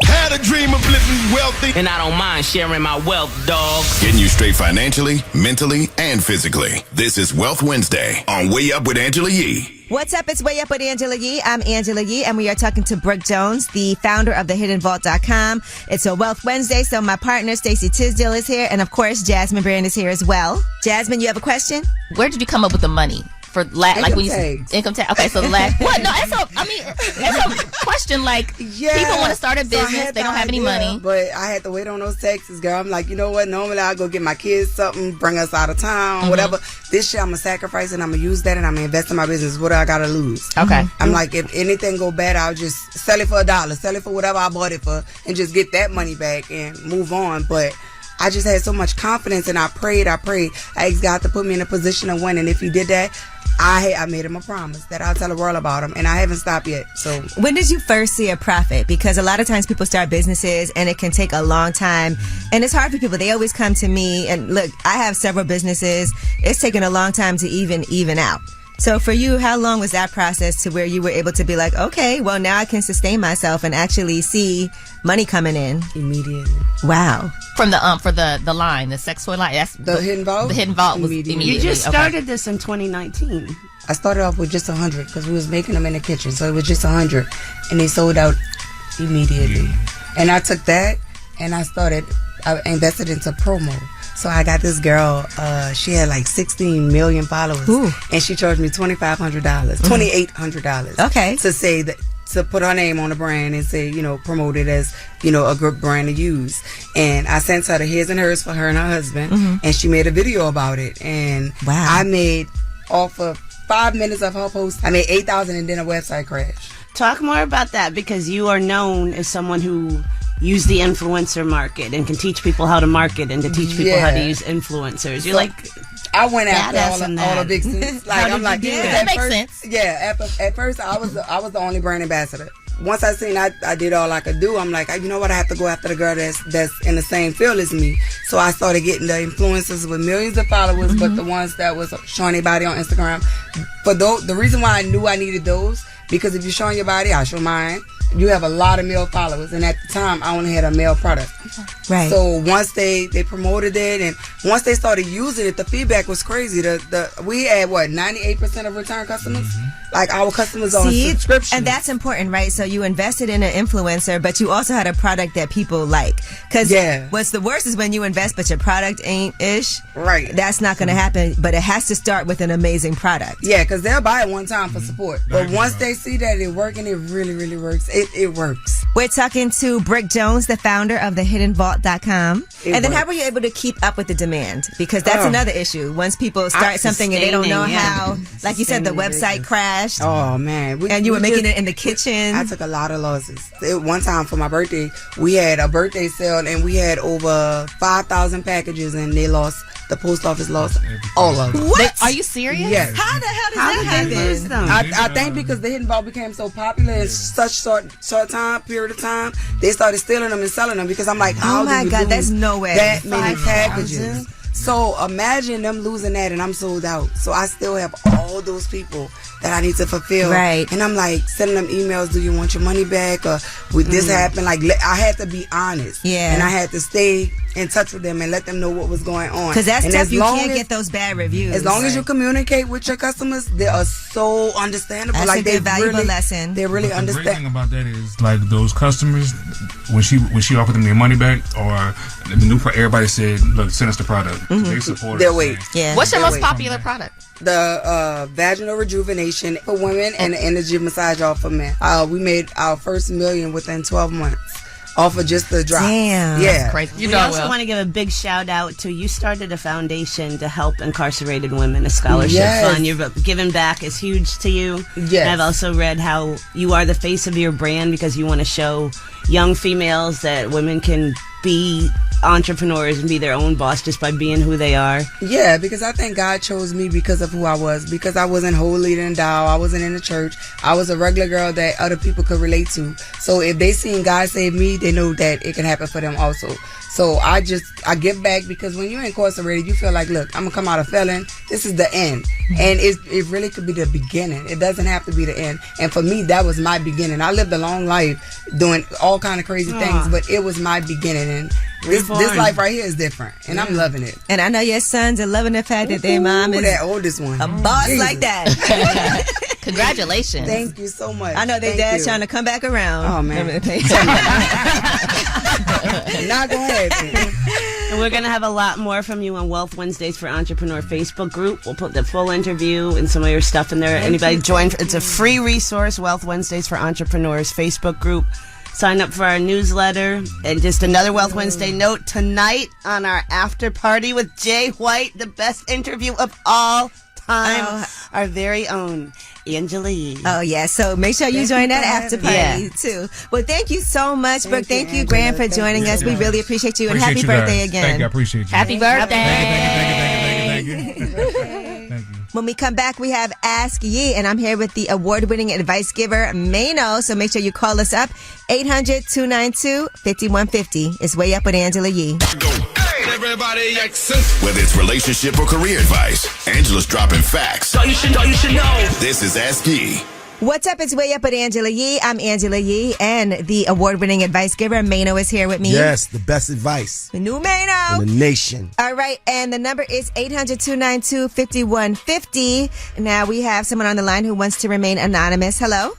Had a dream of living wealthy, and I don't mind sharing my wealth, dog. Getting you straight financially, mentally, and physically. This is Wealth Wednesday on Way Up with Angela Yee. What's up? It's Way Up with Angela Yee. I'm Angela Yee, and we are talking to Brooke Jones, the founder of thehiddenvault.com. It's a Wealth Wednesday, so my partner, Stacey Tisdale, is here, and of course, Jasmine Brand is here as well. Jasmine, you have a question? Where did you come up with the money? For like when you income tax. Okay, so what? No, it's a question. Like people want to start a business, they don't have any money, but I had to wait on those taxes, girl. I'm like, you know what? Normally I'll go get my kids something, bring us out of town, whatever. This year I'm gonna sacrifice and I'm gonna use that and I'm gonna invest in my business. What do I gotta lose? Okay. I'm like, if anything go bad, I'll just sell it for $1, sell it for whatever I bought it for, and just get that money back and move on. But I just had so much confidence and I prayed. I asked God to put me in a position to win, and if He did that, I made him a promise that I'll tell the world about him, and I haven't stopped yet. So when did you first see a profit? Because a lot of times people start businesses and it can take a long time, and it's hard for people. They always come to me, and look, I have several businesses. It's taken a long time to even out. So for you, how long was that process to where you were able to be like, okay, well now I can sustain myself and actually see money coming in? Immediately. Wow. From the for the line, the sex toy line. That's the Hidden Vault. The Hidden Vault was immediately. You just started this in 2019. I started off with just 100 because we was making them in the kitchen, so it was just 100, and they sold out immediately. And I took that and I invested into promo. So I got this girl, she had like 16 million followers. Ooh. And she charged me $2,500, $2,800. Okay. To say that, to put her name on the brand and say, promote it as, a good brand to use. And I sent her the his and hers for her and her husband, and she made a video about it. And wow. I made, off of 5 minutes of her post, I made $8,000 and then a website crashed. Talk more about that, because you are known as someone who use the influencer market and can teach people how to market and to teach people how to use influencers. You're I went after all the big things. Like, I'm like, that makes sense. Yeah, at first I was the only brand ambassador. Once I seen I did all I could do, I'm like, you know what? I have to go after the girl that's in the same field as me. So I started getting the influencers with millions of followers, but the ones that was showing their body on Instagram. For the reason why I knew I needed those, because if you're showing your body, I'll show mine. You have a lot of male followers, and at the time I only had a male product. Right. So once they promoted it, and once they started using it, the feedback was crazy. We had 98% of return customers. Like our customers on subscription. And that's important, right? So you invested in an influencer, but you also had a product that people like. Because what's the worst is when you invest, but your product ain't ish. Right. That's not going to happen. But it has to start with an amazing product. Yeah, because they'll buy it one time for support, but once they see that it working, it really, really works. It works. We're talking to Brooke Jones, the founder of thehiddenvault.com. And then how were you able to keep up with the demand? Because that's another issue. Once people start something and they don't know how, like you said, the website crashed. Oh, man. And you were making it in the kitchen. I took a lot of losses. One time for my birthday, we had a birthday sale and we had over 5,000 packages, and the post office lost all of them. What? Are you serious? Yes. How the hell does that happen? I think because the Hidden Vault became so popular in such short period of time, they started stealing them and selling them, because I'm like, how do you lose there's no way that many packages? So imagine them losing that, and I'm sold out. So I still have all those people that I need to fulfill. Right. And I'm like sending them emails, do you want your money back? Or would this happen? Like, I had to be honest. Yeah. And I had to stay in touch with them and let them know what was going on. Because that's tough. You can't get those bad reviews. As long as you communicate with your customers, they are so understandable. That's like, a good, valuable lesson. They really understand. The great thing about that is, like, those customers, when she offered them their money back, or the new everybody said, look, send us the product. They support us. Yeah. What's your most popular product? The vaginal rejuvenation for women and the energy massage off for men. We made our first $1 million within 12 months off of just the drop. Damn. Yeah. That's crazy. We also want to give a big shout out to, you started a foundation to help incarcerated women, a scholarship fund. You're giving back is huge to you. Yes. And I've also read how you are the face of your brand because you want to show young females that women can be entrepreneurs and be their own boss just by being who they are? Yeah, because I think God chose me because of who I was. Because I wasn't holier than thou. I wasn't in the church. I was a regular girl that other people could relate to. So if they seen God save me, they know that it can happen for them also. So I give back, because when you're incarcerated, you feel like, look, I'm going to come out a felon. This is the end. And it really could be the beginning. It doesn't have to be the end. And for me, that was my beginning. I lived a long life doing all kind of crazy things, but it was my beginning. And this life right here is different. And I'm loving it. And I know your sons are loving the fact that their mom is that oldest one. A boss like that. Congratulations. Thank you so much. I know their dad's trying to come back around. Oh, man. Not going to happen. And we're going to have a lot more from you on Wealth Wednesdays for Entrepreneur Facebook group. We'll put the full interview and some of your stuff in there. Anybody join? It's a free resource, Wealth Wednesdays for Entrepreneurs Facebook group. Sign up for our newsletter. And just another Wealth Wednesday note, tonight on our after party with Jay White, the best interview of all time, our very own Angela Yee. Oh, yeah. So make sure you join that after party, too. Well, thank you so much, Brooke. Thank you, Graham, for joining us. We really appreciate you. And happy birthday again. Thank you. I appreciate you. Happy birthday. Thank you. When we come back, we have Ask Yee, and I'm here with the award-winning advice giver, Mano. So make sure you call us up, 800-292-5150. It's Way Up with Angela Yee. Everybody whether it's relationship or career advice, Angela's dropping facts. All you should know. This is Ask Yee. What's up? It's Way Up with Angela Yee. I'm Angela Yee, and the award-winning advice giver, Mano, is here with me. Yes, the best advice. The new Mano. In the nation. All right, and the number is 800-292-5150. Now, we have someone on the line who wants to remain anonymous. Hello?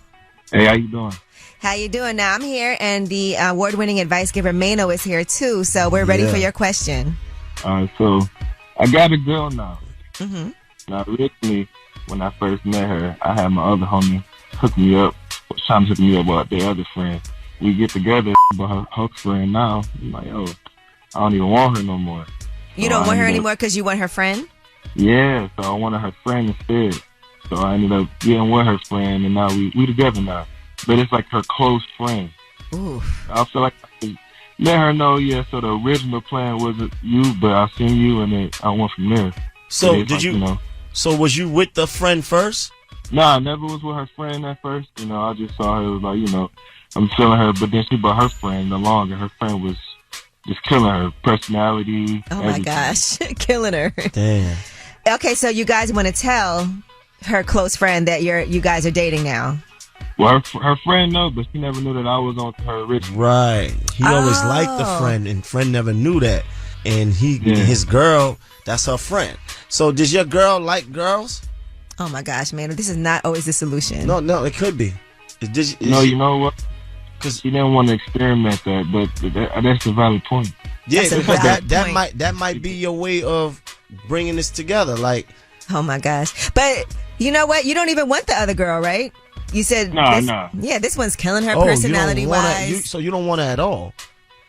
Hey, how you doing? How you doing? Now, I'm here, and the award-winning advice giver, Mano, is here, too, so we're ready for your question. All right, so I got a girl now. Mm-hmm. Now, originally, when I first met her, I had my other homie hook me up, was trying to hook me up about their other friend. We get together, but her friend now, I'm like, I don't even want her no more. You don't want her anymore because you want her friend? Yeah, so I wanted her friend instead. So I ended up getting with her friend, and now we together now. But it's like her close friend. Ooh. I feel like I could let her know, so the original plan wasn't you, but I seen you, and then I went from there. So did you? So was you with the friend first? Nah, I never was with her friend at first. I just saw her, like, I'm feeling her, but then she brought her friend along, and her friend was just killing her personality. Oh, everything. my gosh. Killing her. Damn. Okay, so you guys want to tell her close friend that you guys are dating now? Well, her friend knows, but she never knew that I was on to her originally. Right. He always liked the friend, and friend never knew that. And his girl, that's her friend. So does your girl like girls? Oh, my gosh, man. This is not always the solution. No, it could be. You know what? Because she didn't want to experiment that, but that's a valid point. Yeah, because that might be your way of bringing this together. Like, oh, my gosh. But you know what? You don't even want the other girl, right? You said, no. Yeah, this one's killing her personality-wise. So you don't want her at all?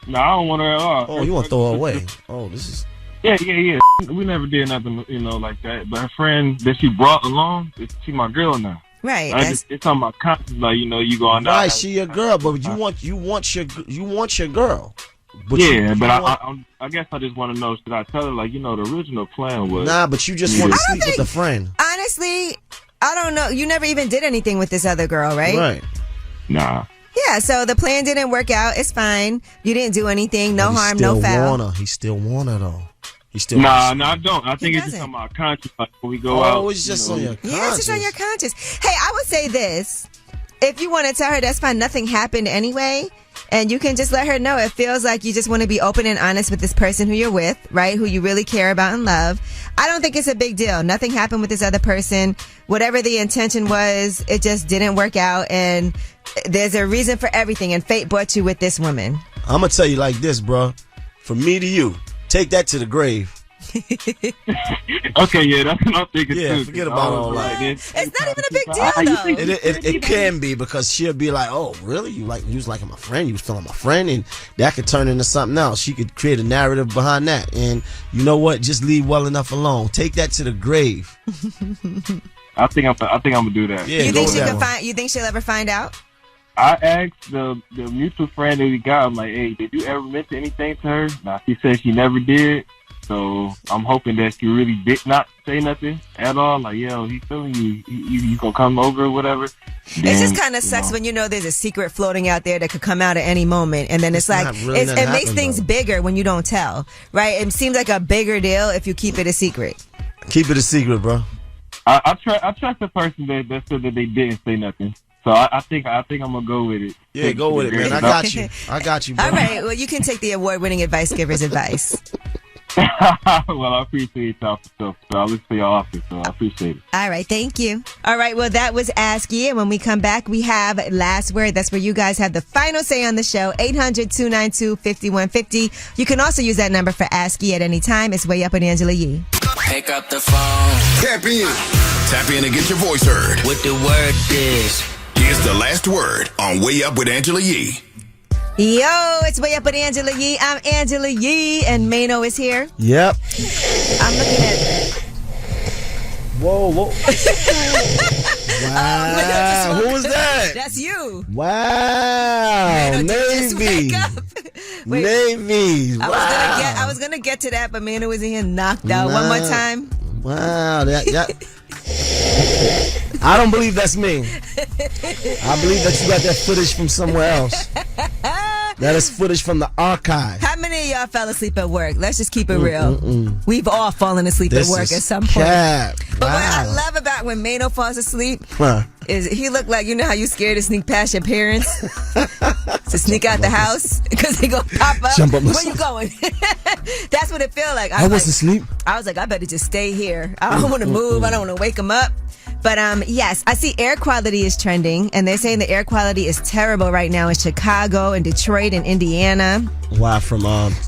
No, I don't want her at all. Oh, you want to throw her away? Oh, this is... Yeah. We never did nothing, like that. But her friend that she brought along, she my girl now. Right. It's on my conscience, like, you going out. Right, she your girl, but you want your girl. But I guess I just want to know, should I tell her, like, the original plan was... Nah, but you just want to sleep with a friend. Honestly, I don't know. You never even did anything with this other girl, right? Right. Nah. Yeah, so the plan didn't work out. It's fine. You didn't do anything. No harm, no foul. He still want her, though. No, I don't. I think it's just on my conscience, like, when we go out. Oh, it's just on your conscience. Yeah, it's just on your conscience. Hey, I would say this. If you want to tell her, that's fine. Nothing happened anyway. And you can just let her know. It feels like you just want to be open and honest with this person who you're with, right? Who you really care about and love. I don't think it's a big deal. Nothing happened with this other person. Whatever the intention was, it just didn't work out. And there's a reason for everything. And fate brought you with this woman. I'm going to tell you like this, bro. From me to you, take that to the grave. Okay, yeah, that's what I'm thinking too. Yeah, forget about all that. It's not even a big deal, though. It can be, because she'll be like, oh, really? You was liking my friend, you was feeling my friend, and that could turn into something else. She could create a narrative behind that. And you know what? Just leave well enough alone. Take that to the grave. I think I'm gonna do that. Yeah, you think she'll ever find out? I asked the mutual friend that we got, I'm like, hey, did you ever mention anything to her? Now, she said she never did. So I'm hoping that she really did not say nothing at all. Like, yo, he's feeling you. You gonna come over or whatever. It just kind of sucks when you know there's a secret floating out there that could come out at any moment. And then it's like, it makes things bigger when you don't tell, right? It seems like a bigger deal if you keep it a secret. Keep it a secret, bro. I trust the person that said that they didn't say nothing. So I think I'm gonna go with it. Yeah, go with it, man. I got you. I got you, bro. All right. Well, you can take the award-winning advice giver's advice. Well, I appreciate y'all for stuff. So I listen to y'all often, so I appreciate it. All right, thank you. All right, well, that was Ask Ye, and when we come back, we have Last Word. That's where you guys have the final say on the show, 800-292-5150. You can also use that number for Ask Ye at any time. It's Way Up with Angela Yee. Pick up the phone. Tap in. Tap in and get your voice heard. What the word is. Here's the Last Word on Way Up with Angela Yee. Yo, it's Way Up with Angela Yee. I'm Angela Yee, and Mano is here. Yep. I'm looking at... Whoa. Wow. Who was that? That's you. Wow. Navy. Navy. Wow. I was gonna get to that, but Mano was in here knocked out. One more time. Wow. I don't believe that's me. I believe that you got that footage from somewhere else. That is footage from the archive. How many of y'all fell asleep at work? Let's just keep it real. We've all fallen asleep at work at some point. But what I love about when Mano falls asleep is he look like, you know how you scared to sneak past your parents? To sneak out the house? Because they gonna pop up. Where you going? That's what it feel like. I wasn't asleep. I was like, I better just stay here. I don't want to move. I don't want to wake them up. But yes, I see air quality is trending, and they're saying the air quality is terrible right now in Chicago and Detroit and Indiana. Why? From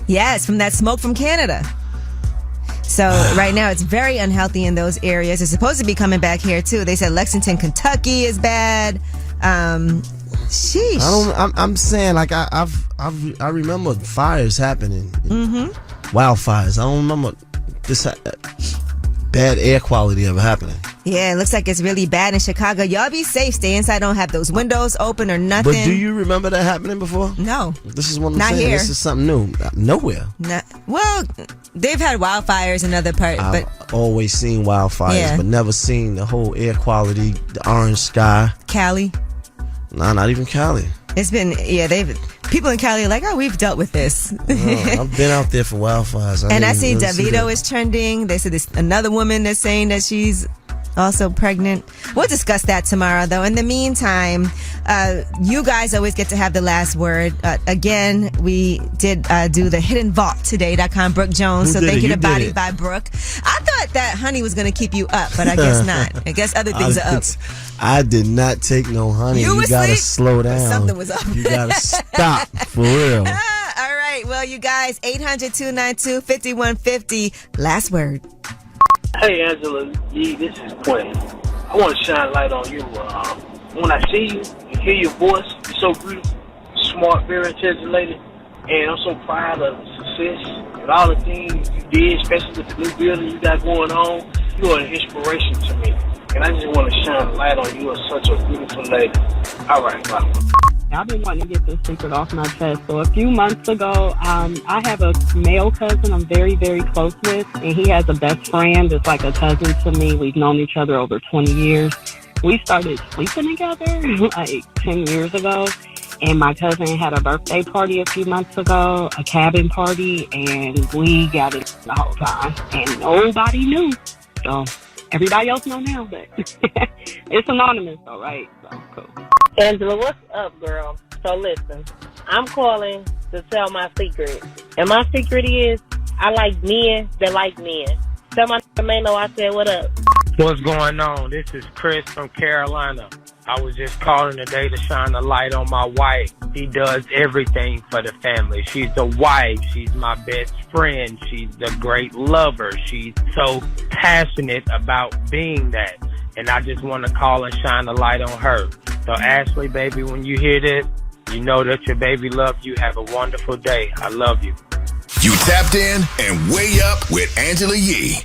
Yes, from that smoke from Canada. So right now it's very unhealthy in those areas. It's supposed to be coming back here too. They said Lexington, Kentucky is bad. Sheesh. I'm saying, like, I remember fires happening. Wildfires. I don't remember this bad air quality ever happening. Yeah, it looks like it's really bad in Chicago. Y'all be safe. Stay inside. Don't have those windows open or nothing. But do you remember that happening before? No. This is what I'm Not saying. here. This is something new. Nowhere. Well, they've had wildfires in other parts. I've always seen wildfires, but never seen the whole air quality, the orange sky. Cali? Nah, not even Cali. It's been, people in Cali are like, we've dealt with this. I've been out there for wildfires. I see DeVito is trending. They said there's another woman that's saying that she's also pregnant. We'll discuss that tomorrow, though. In the meantime, you guys always get to have the last word. Again, we did do the Hidden Vault today.com, Brooke Jones. So thank you to Body by Brooke. I thought that honey was going to keep you up, but I guess not. I guess other things are up. I did not take no honey. You gotta slow down. Something was up. You gotta stop, for real. All right. Well, you guys, 800-292-5150. Last word. Hey, Angela Yee, this is Quinn. I want to shine light on you. When I see you and hear your voice, you're so beautiful, smart, very intelligent lady, and I'm so proud of the success and all the things you did, especially with the new building you got going on. You are an inspiration to me, and I just want to shine light on you. You are such a beautiful lady. All right, bye. I've been wanting to get this secret off my chest. So a few months ago, I have a male cousin I'm very, very close with, and he has a best friend that's like a cousin to me. We've known each other over 20 years. We started sleeping together like 10 years ago, and my cousin had a birthday party a few months ago, a cabin party, and we got it the whole time, and nobody knew. So everybody else know now, but it's anonymous though, right? So cool. Angela, what's up, girl? So listen, I'm calling to tell my secret. And my secret is, I like men that like men. Tell my Mano I said, what up? What's going on? This is Chris from Carolina. I was just calling today to shine a light on my wife. She does everything for the family. She's the wife. She's my best friend. She's the great lover. She's so passionate about being that. And I just want to call and shine a light on her. So Ashley, baby, when you hear this, you know that your baby loves you. Have a wonderful day. I love you. You tapped in and Way Up with Angela Yee.